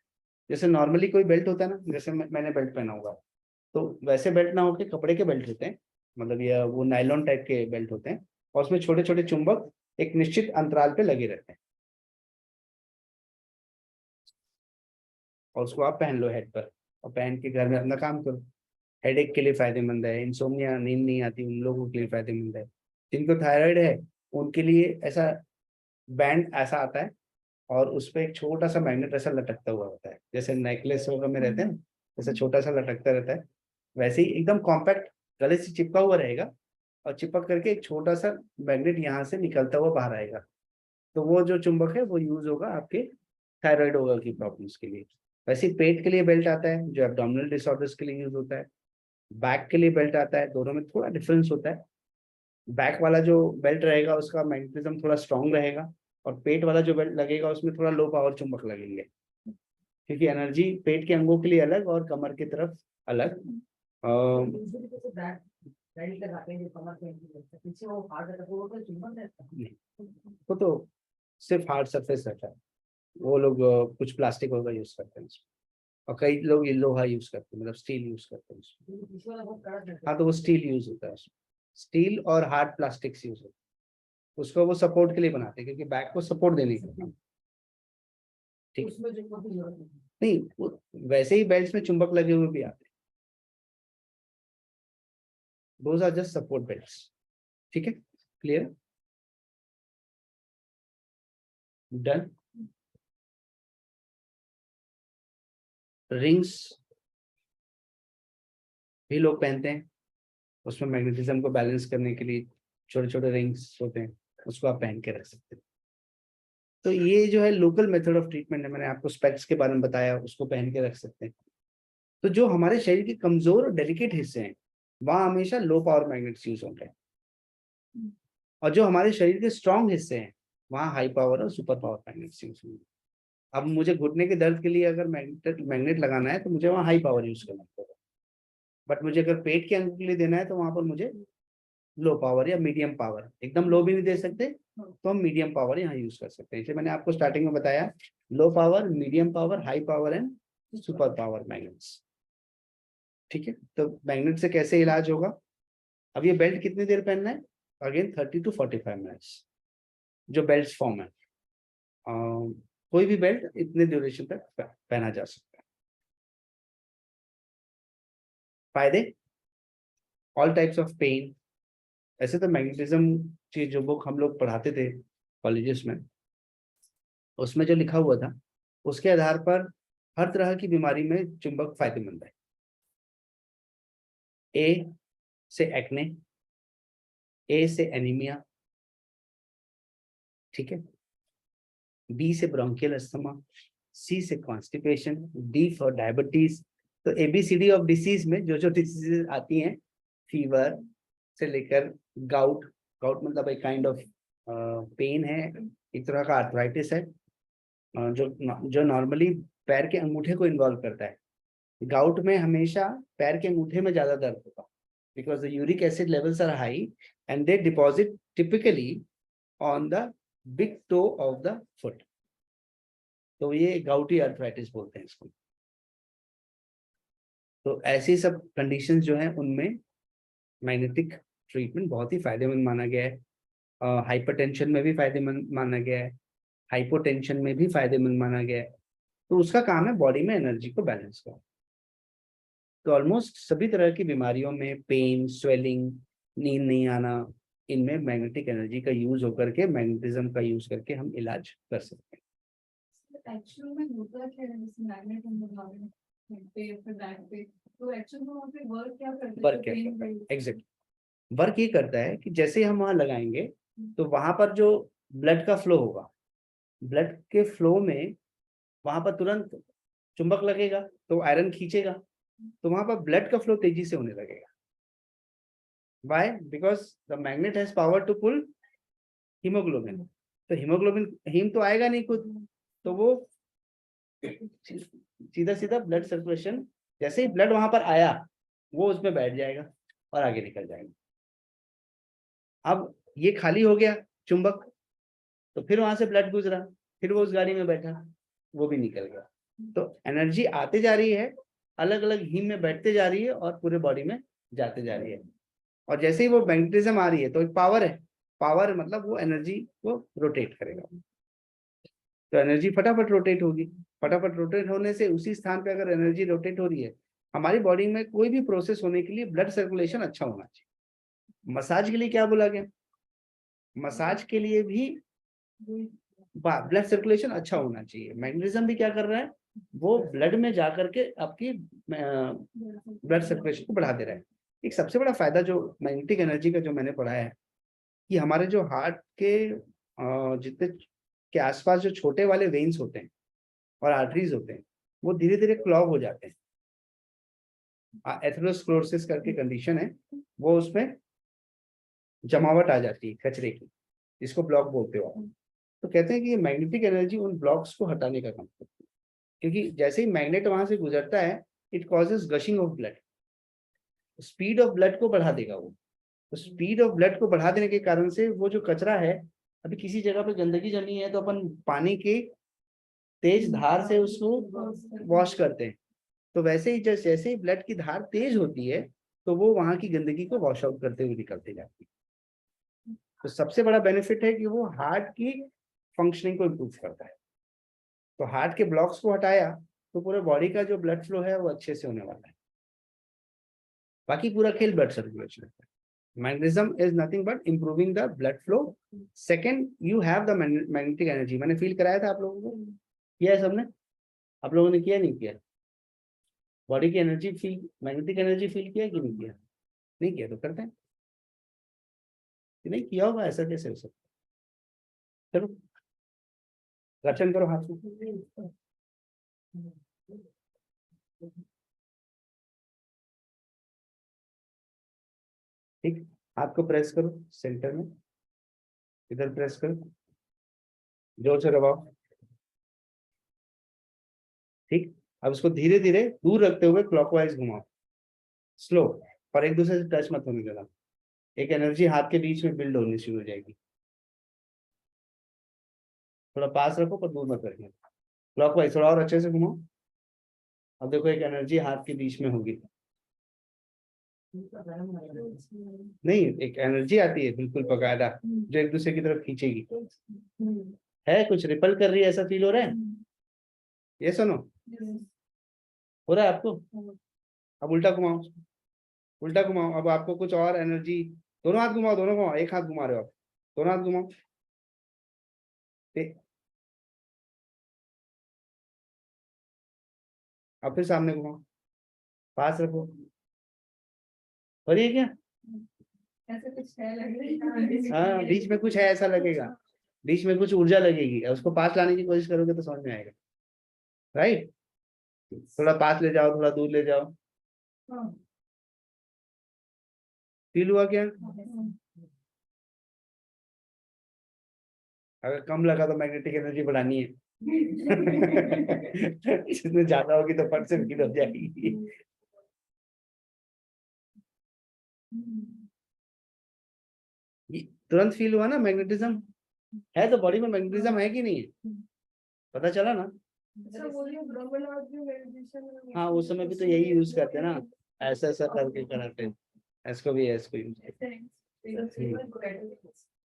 जैसे नॉर्मली कोई बेल्ट होता है ना, जैसे मैंने बेल्ट पहना हुआ, तो वैसे बेल्ट ना होके कपड़े के बेल्ट होते हैं, मतलब ये वो नायलॉन टाइप के बेल्ट होते हैं, और उसमें छोटे छोटे चुंबक एक निश्चित अंतराल पे लगे रहते हैं, और उसको आप पहन लो हेड पर, और पहन के घर में अपना काम करो। हेडेक के लिए फायदेमंद है, इंसोम्निया, नींद नहीं आती उन लोगों के लिए फायदेमंद है। जिनको थायराइड है उनके लिए ऐसा बैंड ऐसा आता है, और उस पर एक छोटा सा मैग्नेट ऐसा लटकता हुआ होता है, जैसे नेकलेस वगैरह में रहते हैं, जैसे छोटा सा लटकता रहता है, वैसे ही एकदम कॉम्पैक्ट गले से चिपका हुआ रहेगा, और चिपक करके एक छोटा सा मैग्नेट यहाँ से निकलता हुआ बाहर आएगा। तो वो जो चुंबक है वो यूज होगा आपके थायराइड वगैरह की प्रॉब्लम्स के लिए। वैसे ही पेट के लिए बेल्ट आता है जो एब्डोमिनल डिसऑर्डर्स के लिए यूज होता है। बैक के लिए बेल्ट आता है, दोनों में थोड़ा डिफरेंस होता है। बैक वाला जो बेल्ट रहेगा उसका मैग्नेटिज्म थोड़ा स्ट्रांग रहेगा, और पेट वाला जो बेल्ट लगेगा उसमें थोड़ा लो पावर चुंबक लगेंगे, क्योंकि एनर्जी पेट के अंगों के लिए अलग और कमर की तरफ अलग। वो तो सिर्फ हार्ड सरफेस रहता है, वो लोग कुछ प्लास्टिक वगैरह यूज करते हैं उसमें, और कई लोग ये लोहा यूज करते हैं, मतलब स्टील यूज करते हैं उसमें। हाँ, तो वो स्टील यूज होता है उसमें, स्टील और हार्ड प्लास्टिक्स यूज होता है, उसको वो सपोर्ट के लिए बनाते हैं, क्योंकि बैक को सपोर्ट देने के लिए। ठीक, नहीं वैसे ही बेल्ट में चुंबक लगे हुए भी आते हैं, those are just support belts. ठीक है, क्लियर, डन। रिंग्स भी लोग पहनते हैं, उसमें मैग्नेटिज्म को बैलेंस करने के लिए छोटे छोटे रिंग्स होते हैं, उसको आप पहन के रख सकते हैं। तो ये जो है लोकल मेथड ऑफ ट्रीटमेंट है, मैंने आपको स्पेक्स के बारे में बताया, उसको पहन के रख सकते हैं। तो जो हमारे शरीर के कमजोर और डेलिकेट हिस्से हैं वहां हमेशा लो पावर मैग्नेट्स यूज होते हैं, और जो हमारे शरीर के स्ट्रॉन्ग हिस्से हैं वहाँ हाई पावर और सुपर पावर मैग्नेट्स यूज होंगे। अब मुझे घुटने के दर्द के लिए अगर मैग्नेट लगाना है तो मुझे वहाँ हाई पावर यूज करना पड़ेगा, बट मुझे अगर पेट के अंग के लिए देना है तो वहां पर मुझे लो पावर या मीडियम पावर, एकदम लो भी नहीं दे सकते, तो हम मीडियम पावर यहाँ यूज कर सकते हैं। इसलिए मैंने आपको स्टार्टिंग में बताया low power, medium power, high power and super power magnets. ठीक है, तो मैग्नेट से कैसे इलाज होगा। अब ये बेल्ट कितनी देर पहनना है, अगेन 30 to 45 मिनट्स जो बेल्ट फॉर्म है, कोई भी बेल्ट इतने ड्यूरेशन तक पहना जा सकता है। फायदे, ऑल टाइप्स ऑफ पेन। ऐसे तो मैग्नेटिज्म की जो बुक हम लोग पढ़ाते थे कॉलेजेस में, उसमें जो लिखा हुआ था उसके आधार पर हर तरह की बीमारी में चुंबक फायदेमंद है। ए से एक्ने, ए से एनीमिया, ठीक है, बी से ब्रोंकियल अस्थमा, सी से कॉन्स्टिपेशन, डी फॉर डायबिटीज। तो एबीसीडी ऑफ डिसीज में जो जो डिसीजेज आती हैं, फीवर से लेकर गाउट, गाउट मतलब एक काइंड ऑफ पेन है, एक तरह का आर्थराइटिस है, जो जो नॉर्मली पैर के अंगूठे को इन्वॉल्व करता है। गाउट में हमेशा पैर के अंगूठे में ज्यादा दर्द होगा, because the uric acid levels are high and they deposit typically on the big toe of the foot. तो ये गाउटी आर्थराइटिस बोलते हैं इसको। तो ऐसी सब कंडीशंस जो हैं उनमें मैग्नेटिक ट्रीटमेंट बहुत ही फायदेमंद माना गया है। हाइपरटेंशन में भी फायदेमंद माना गया है, हाइपोटेंशन में भी फायदेमंद माना गया है। तो उसका काम है बॉडी में एनर्जी को बैलेंस करना। तो ऑलमोस्ट सभी तरह की बीमारियों में, पेन, स्वेलिंग, नींद नहीं आना, इनमें मैग्नेटिक एनर्जी का यूज होकर के, मैग्नेटिज्म का यूज करके हम इलाज कर सकते हैं। एक्चुअल में होता क्या है, जैसे मैग्नेट हम लगा रहे हैं पे फिर बैक पे, तो एक्चुअल में वहाँ पे वर्क क्या करते हैं? वर्क क्या करता है एग्जैक्ट? वर्क ये करता है कि जैसे हम वहां लगाएंगे तो वहां पर जो ब्लड का फ्लो होगा, ब्लड के फ्लो में वहां पर तुरंत चुंबक लगेगा तो आयरन खींचेगा, तो वहां पर ब्लड का फ्लो तेजी से होने लगेगा। Why? Because the magnet has power to pull haemoglobin. तो हीमोग्लोबिन, हीम तो आएगा नहीं खुद, तो वो सीधा सीधा ब्लड सर्कुलेशन, जैसे ही ब्लड वहां पर आया वो उसमें बैठ जाएगा और आगे निकल जाएगा। अब ये खाली हो गया चुंबक, तो फिर वहां से ब्लड गुजरा, फिर वो उस गाड़ी में बैठा, वो भी निकल गया। तो एनर्जी आते जा रही है, अलग अलग हीम में बैठते जा रही है और पूरे बॉडी में जाते जा रही है। और जैसे ही वो मैग्नेटिज्म आ रही है तो एक पावर है, पावर मतलब वो एनर्जी को रोटेट करेगा, तो एनर्जी फटाफट रोटेट होगी। फटाफट रोटेट होने से उसी स्थान पे अगर एनर्जी रोटेट हो रही है, हमारी बॉडी में कोई भी प्रोसेस होने के लिए ब्लड सर्कुलेशन अच्छा होना चाहिए। मसाज के लिए क्या बोला गया? मसाज के लिए भी ब्लड सर्कुलेशन अच्छा होना चाहिए। मैग्नेटिज्म भी क्या कर रहा है, वो ब्लड में जाकर के आपकी ब्लड सर्कुलेशन को बढ़ा दे रहा है। एक सबसे बड़ा फायदा जो मैग्नेटिक एनर्जी का जो मैंने पढ़ा है कि हमारे जो हार्ट के जितने के आसपास जो छोटे वाले वेन्स होते हैं और आर्टरीज होते हैं, वो धीरे धीरे क्लॉग हो जाते हैं। एथेरोस्क्लेरोसिस करके कंडीशन है, वो उसमें जमावट आ जाती है कचरे की, जिसको ब्लॉक बोलते हो आप। तो कहते हैं कि ये मैग्नेटिक एनर्जी उन ब्लॉक्स को हटाने का काम करती है, क्योंकि जैसे ही मैग्नेट वहां से गुजरता है, it causes gushing of blood, speed of blood को बढ़ा देगा वो। तो स्पीड ऑफ ब्लड को बढ़ा देने के कारण से वो जो कचरा है, अभी किसी जगह पे गंदगी जमी है तो अपन पानी की तेज धार से उसको वॉश करते हैं, तो वैसे ही जैसे ही ब्लड की धार तेज होती है तो वो वहां की गंदगी को वॉश आउट करते हुए निकलती जाती है। तो सबसे बड़ा बेनिफिट है कि वो हार्ट की फंक्शनिंग को इम्प्रूव करता है। तो हार्ट के ब्लॉक्स को हटाया तो पूरे बॉडी का जो ब्लड फ्लो है वो अच्छे से होने वाला है। बाकी पूरा खेल ब्लड सर्कुलेशन है। Magnetism is nothing but improving the blood flow. Second, you have the magnetic energy. मैंने फील कराया था आप लोगों को, किया है सबने? आप लोगों ने किया नहीं किया? बॉडी की energy feel, magnetic energy feel किया कि नहीं किया? नहीं किया तो करते हैं कि नहीं किया होगा, ऐसा कैसे हो सकता? चलो रचन करो हाथ में। ठीक, हाथ को प्रेस करो सेंटर में, इधर प्रेस करो, जोर से दबाओ। ठीक, अब इसको धीरे धीरे दूर रखते हुए क्लॉकवाइज घुमाओ, स्लो, और एक दूसरे से टच मत होने देना। एक एनर्जी हाथ के बीच में बिल्ड होनी शुरू हो जाएगी। थोड़ा पास रखो पर दूर मत रखना। क्लॉकवाइज थोड़ा और अच्छे से घुमाओ। अब देखो एक एनर्जी हाथ के बीच में होगी, नहीं एक एनर्जी आती है बिल्कुल बकायदा, जो एक दूसरे की तरफ खींचेगी। है कुछ रिपल कर रही है, ऐसा फील हो रहा है? ये सुनो, हो रहा है आपको? अब उल्टा घुमाओ, उल्टा घुमाओ। अब आपको कुछ और एनर्जी, दोनों हाथ घुमाओ, दोनों घुमाओ, एक हाथ घुमा रहे हो आप, दोनों हाथ घुमाओ। अब फिर सामने घुमाओ, पास रखो, हो रही है क्या? ऐसे कुछ है लग रहा है। हाँ, बीच में कुछ है ऐसा लगेगा, बीच में कुछ ऊर्जा लगेगी, उसको पास लाने की कोशिश करोगे तो समझ में आएगा, राइट? थोड़ा पास ले जाओ, थोड़ा दूर ले जाओ, हाँ। फील हुआ क्या? हाँ। अगर कम लगा तो मैग्नेटिक एनर्जी बढ़ानी है। जितनी ज्यादा होगी तो फट से फील हो जाएगी। ये तुरंत फील हुआ ना मैग्नेटिज्म है, तो बॉडी में मैग्नेटिज्म है कि नहीं है, पता चला ना? अच्छा, वो ये ब्रह्मनाथ भी meditation हाँ, उस समय भी तो यही यूज करते हैं ना, ऐसा ऐसा करके कराते हैं, इसको भी इसको यूज करते हैं।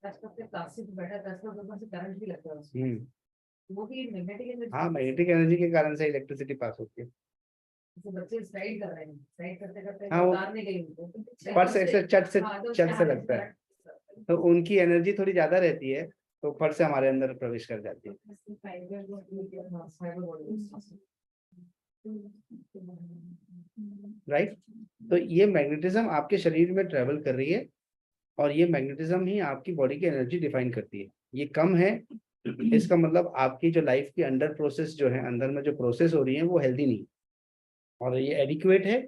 क्लासिक बैठा 10 से करंट भी लगता है उसमें। वो भी मैग्नेटिक एनर्जी। हाँ, मैग्नेटिक एनर्जी के कारण से इलेक्ट्रिसिटी पास होती है। जैसे बच्चे स्लाइड कर रहे हैं, स्लाइड करते करते हाँ, वो उतारने गए उनको फट से ऐसे चट से हाँ, तो चट उसके से हाथ लगता है, करंट- तो उनकी एनर्जी थोड़ी ज्यादा रहती है, तो फट से हमारे अंदर प्रवेश कर जाती है, हाँ, फाइबर बॉडी। राइट? तो ये मैग्नेटिज्म आपके शरीर में ट्रेवल कर रही है, और ये मैग्नेटिज्म ही आपकी बॉडी की एनर्जी डिफाइन करती है। ये कम है, इसका मतलब आपकी जो लाइफ की अंडर प्रोसेस जो है, अंदर में जो प्रोसेस हो रही है वो हेल्दी नहीं, और ये एडिक्वेट है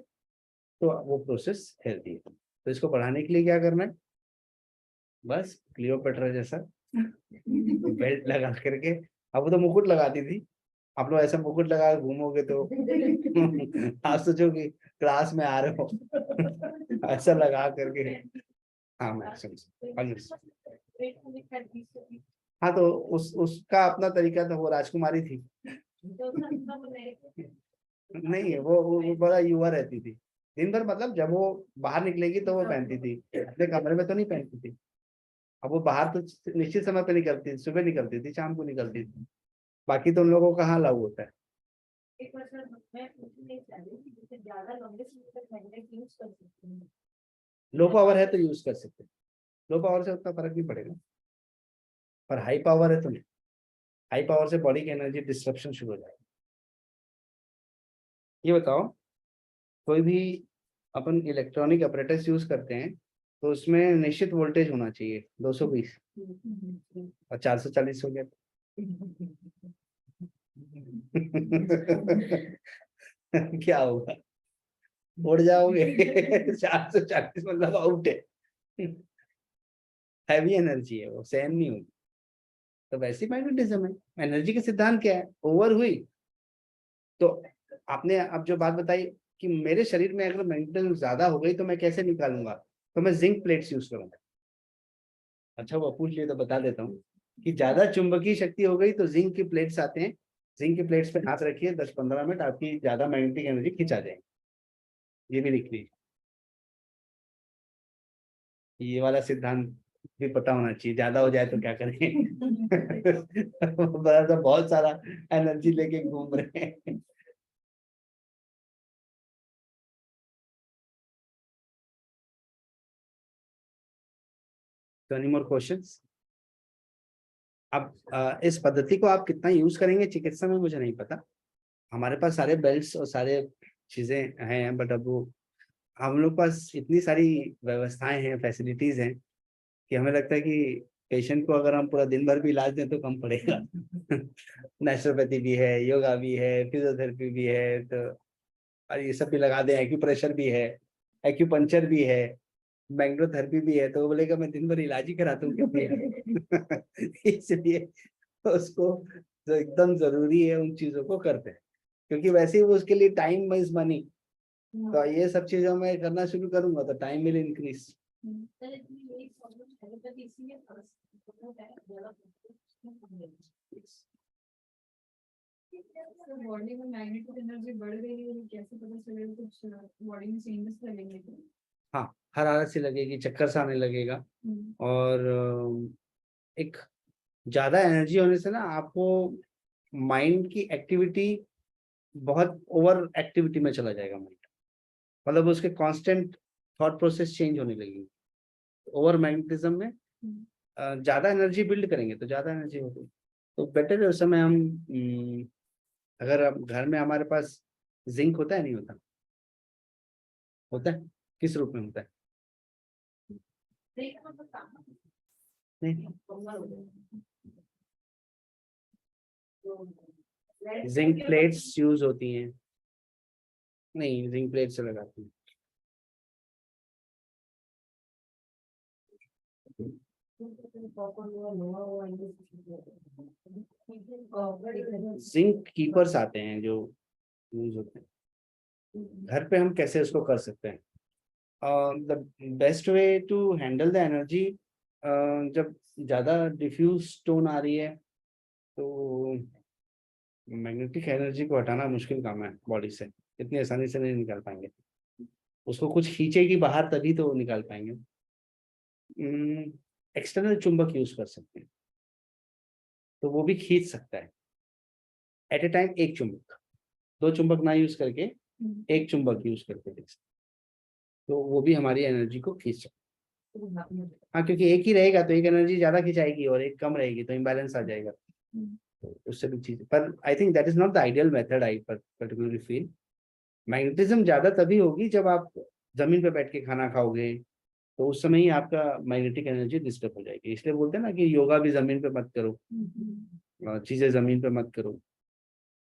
तो वो प्रोसेस हेल्दी है। तो इसको बढ़ाने के लिए क्या करना है? बस क्लियोपेट्रा जैसा बेल्ट लगा करके, अब वो तो मुकुट लगाती थी, आप लोग ऐसा मुकुट लगा के घूमोगे तो आप सोचो कि क्लास में आ रहे हो ऐसा लगा करके। हाँ, मैं समझ। हाँ, तो उसका अपना तरीका था, वो राजकुमारी थी। नहीं, वो बड़ा युवा रहती थी, दिन भर मतलब जब वो बाहर निकलेगी तो वो पहनती थी, अपने कमरे में तो नहीं पहनती थी। अब वो बाहर तो निश्चित समय पे निकलती थी, सुबह निकलती थी, शाम को निकलती थी, बाकी तो उन लोगों को कहाँ लागू होता है। एक क्वेश्चन मैं पूछना नहीं चाह रही कि जैसे ज्यादा लंबे समय तक मैग्नेट यूज कर सकते हैं। लो पावर है तो यूज कर सकते हैं, लो पावर से उतना फर्क नहीं पड़ेगा, पर हाई पावर है तो नहीं, हाई पावर से बॉडी की एनर्जी डिस्ट्रप्शन शुरू हो जाएगी। ये बताओ, कोई भी अपन इलेक्ट्रॉनिक अपरेटस यूज करते हैं तो उसमें निश्चित वोल्टेज होना चाहिए 220, और 440 हो गया क्या होगा? उड़ जाओगे। 440 मतलब आउट है, हैवी एनर्जी है, वो सहन नहीं होगी। तो वैसे मैग्नेटिज्म है, एनर्जी का सिद्धांत क्या है? ओवर हुई तो आपने अब जो बात बताई कि मेरे शरीर में अगर मैग्नेटिज्म ज्यादा हो गई तो मैं कैसे निकालूंगा, तो मैं जिंक प्लेट्स यूज करूंगा। अच्छा, वो पूछ लिए तो बता देता हूँ कि ज्यादा चुंबकीय शक्ति हो गई तो जिंक की प्लेट्स आते हैं, जिंक की प्लेट्स पे हाथ रखिए 10-15 मिनट, आपकी ज्यादा मैग्नेटिक एनर्जी खिंचा जाएगी। ये भी लिख लीजिए, ये वाला सिद्धांत भी पता होना चाहिए, ज्यादा हो जाए तो क्या करें। बहुत सारा एनर्जी लेके घूम रहे हैं। तो एनी मोर क्वेश्चंस? अब इस पद्धति को आप कितना यूज करेंगे चिकित्सा में मुझे नहीं पता, हमारे पास सारे बेल्ट्स और सारे चीजें हैं, बट अब वो हम लोग पास इतनी सारी व्यवस्थाएं हैं, फैसिलिटीज हैं, कि हमें लगता है कि पेशेंट को अगर हम पूरा दिन भर भी इलाज दें तो कम पड़ेगा। नेचुरोपैथी भी है, योगा भी है, फिजियोथेरेपी भी है, तो और ये सब भी लगा दें, एक्यूप्रेशर भी है, एक्यूपंक्चर भी है, मैग्नेटोथेरेपी भी है, तो वो बोलेगा मैं दिन भर इलाज ही कराता हूँ क्यों भैया। इसलिए उसको जो एकदम जरूरी है उन चीजों को करते हैं, क्योंकि वैसे ही वो उसके लिए टाइम इज मनी, तो ये सब चीजों में करना शुरू करूंगा तो टाइम विल इंक्रीज। बॉडी में मैग्नेटिक एनर्जी बढ़ गई है, कैसे पता चलेगा? कुछ बॉडी में चेंजेस लगेंगे तो? हाँ, हरारत सी लगेगी, चक्कर सा आने लगेगा, और एक ज्यादा एनर्जी होने से ना आपको माइंड की एक्टिविटी बहुत ओवर एक्टिविटी में चला जाएगा माइंड, मतलब उसके कांस्टेंट थॉट प्रोसेस चेंज होने लगेगी। ओवर मैग्नेटिज्म में ज्यादा एनर्जी बिल्ड करेंगे तो ज्यादा एनर्जी होगी, तो बेटर है उस समय हम अगर अब घर में हमारे पास जिंक होता है नहीं होता? होता है, किस रूप में होता है? नहीं, जिंक प्लेट्स यूज होती हैं। नहीं, जिंक प्लेट से लगाते हैं। जिंक कीपर्स आते हैं जो यूज होते हैं। घर पे हम कैसे उसको कर सकते हैं? The best way to handle the energy, जब ज़्यादा डिफ्यूज टोन आ रही है तो मैग्नेटिक एनर्जी को हटाना मुश्किल काम है बॉडी से, इतनी आसानी से नहीं निकाल पाएंगे। उसको कुछ खींचेगी बाहर तभी तो निकाल पाएंगे। एक्सटर्नल चुंबक यूज कर सकते हैं, तो वो भी खींच सकता है। एट ए टाइम एक चुंबक, दो चुंबक ना यूज करके एक चुंबक यूज करके देख सकते, तो वो भी हमारी एनर्जी को खींच सकता है। हाँ, क्योंकि एक ही रहेगा तो एक एनर्जी ज्यादा खिंचाएगी और एक कम रहेगी तो इम्बैलेंस आ जाएगा। तो उससे भी चीज, पर I think that is not the ideal method. I particularly feel magnetism ज्यादा तभी होगी जब आप जमीन पे बैठ के खाना खाओगे, तो उस समय ही आपका मैग्नेटिक एनर्जी डिस्टर्ब हो जाएगी। इसलिए बोलते हैं ना कि योगा भी जमीन पे मत करो, चीजें जमीन पे मत करो,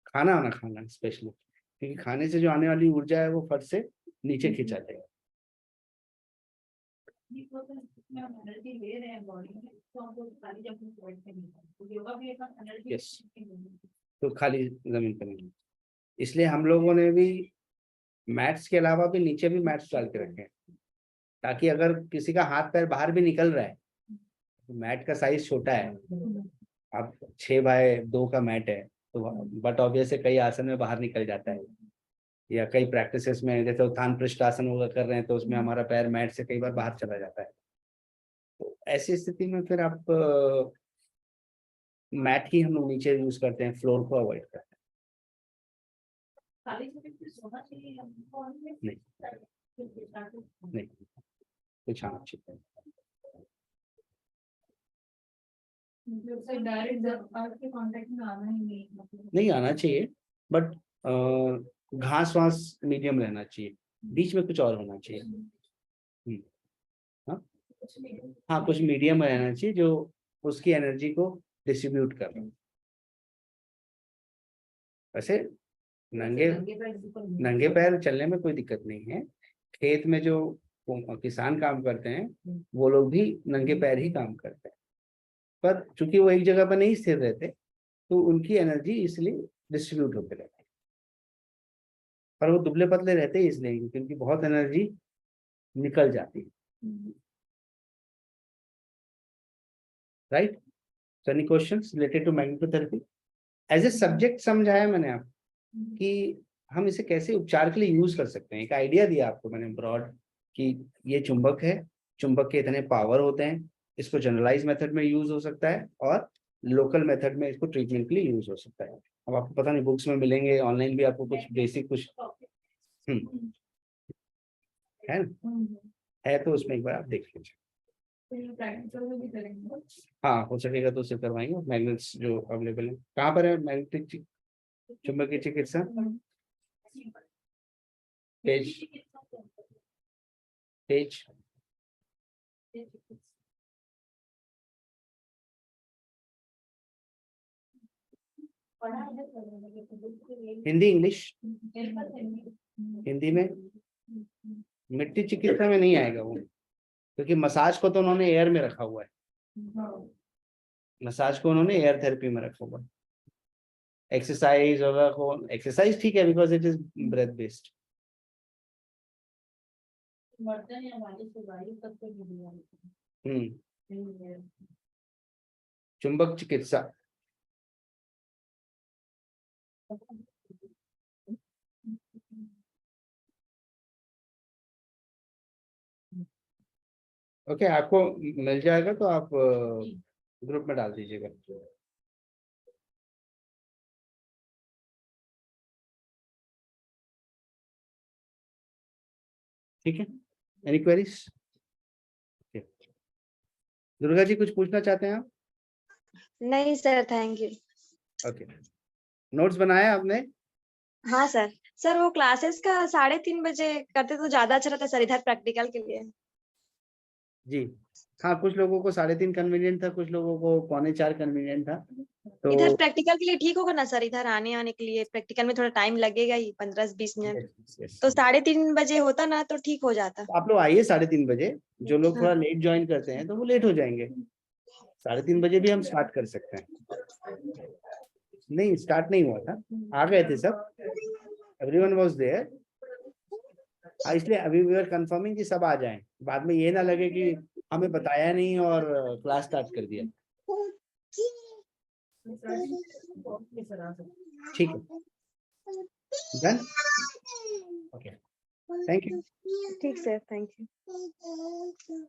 खाना ना खाना स्पेशली, क्योंकि खाने से जो आने वाली ऊर्जा है वो फट से नीचे खिंचा जाएगा। यस, तो खाली जमीन पे नहीं। इसलिए हम लोगों ने भी मैट्स के अलावा भी नीचे भी मैट्स डाल के रखे हैं, ताकि अगर किसी का हाथ पैर बाहर भी निकल रहा है, तो मैट का साइज छोटा है, अब 6x2 का मैट है, तो बट ऑब्वियस है कई आसन में बाहर निकल जाता है, या कई प्रैक्टिसेस में जैसे उत्थान पृष्ठ आसन वगैरह कर रहे हैं तो उसमें हमारा पैर मैट से कई बार बाहर चला जाता है। तो ऐसी स्थिति में फिर आप मैट ही हम लोग नीचे यूज करते हैं, फ्लोर को अवॉइड करते हैं। नहीं, नहीं, कुछ आना चाहिए। नहीं आना चाहिए, बट घास वास मीडियम रहना चाहिए, बीच में कुछ और होना चाहिए। हाँ, कुछ मीडियम रहना चाहिए जो उसकी एनर्जी को डिस्ट्रीब्यूट कर रहा है। वैसे नंगे पैर चलने में कोई दिक्कत नहीं है। खेत में जो किसान काम करते हैं वो लोग भी नंगे पैर ही काम करते हैं, पर चूंकि वो एक जगह पर नहीं स्थिर रहते तो उनकी एनर्जी इसलिए डिस्ट्रीब्यूट होते रहती है। पर वो दुबले पतले रहते हैं इसलिए क्योंकि उनकी बहुत एनर्जी निकल जाती है। Right? So any questions related to magnetotherapy? As a subject समझाया मैंने आप कि हम इसे कैसे उपचार के लिए यूज कर सकते हैं। एक आइडिया दिया आपको मैंने ब्रॉड कि ये चुंबक है, चुंबक के इतने पावर होते हैं, इसको जनरलाइज मेथड में यूज हो सकता है और लोकल मेथड में इसको ट्रीटमेंट के लिए यूज हो सकता है। अब आपको पता नहीं बुक्स में मिलेंगे, ऑनलाइन भी आपको कुछ बेसिक कुछ है ना, है तो उसमें एक बार आप देख लीजिए। हाँ, हो सकेगा तो उसे करवाएंगे। मैग्नेट्स जो अवेलेबल है, कहाँ पर है मैग्नेटिक चुंबकीय चिकित्सा? Page Hindi English? हिंदी में मिट्टी चिकित्सा में नहीं आएगा वो, क्योंकि मसाज को तो उन्होंने एयर में रखा हुआ है, मसाज को उन्होंने एयर थेरेपी में रखा हुआ है। एक्सरसाइज वगैरह को, एक्सरसाइज ठीक है because it is breath based. चुंबक चिकित्सा ओके, आपको मिल जाएगा तो आप ग्रुप में डाल दीजिएगा। ठीक है, एनी क्वेरीज? दुर्गा जी कुछ पूछना चाहते हैं आप? नहीं sir, thank you. Okay, notes बनाया आपने? हाँ सर। सर वो क्लासेस का 3:30 बजे करते तो ज्यादा अच्छा रहता सर, इधर प्रैक्टिकल के लिए। जी हाँ, कुछ लोगों को 3:30 कन्वीनियंट था, कुछ लोगों को 3:45 कन्वीनियंट था। तो इधर प्रैक्टिकल के लिए ठीक होगा ना सर? इधर आने आने के लिए प्रैक्टिकल में थोड़ा टाइम लगेगा ही, 15-20 मिनट। yes, yes. तो 3:30 बजे होता ना तो ठीक हो जाता। आप लोग आइए 3:30 बजे। जो लोग थोड़ा हाँ। लेट ज्वाइन करते हैं तो वो लेट हो जाएंगे। 3:30 बजे भी हम स्टार्ट कर सकते हैं। नहीं, स्टार्ट नहीं हुआ था, आ गए थे सब, एवरीवन वाज देयर। इसलिए अभी वी आर कंफर्मिंग कि सब आ जाएं, बाद में ये ना लगे कि हमें बताया नहीं और क्लास स्टार्ट कर दिया। ठीक है, डन, ओके, थैंक यू। ठीक सर, थैंक यू।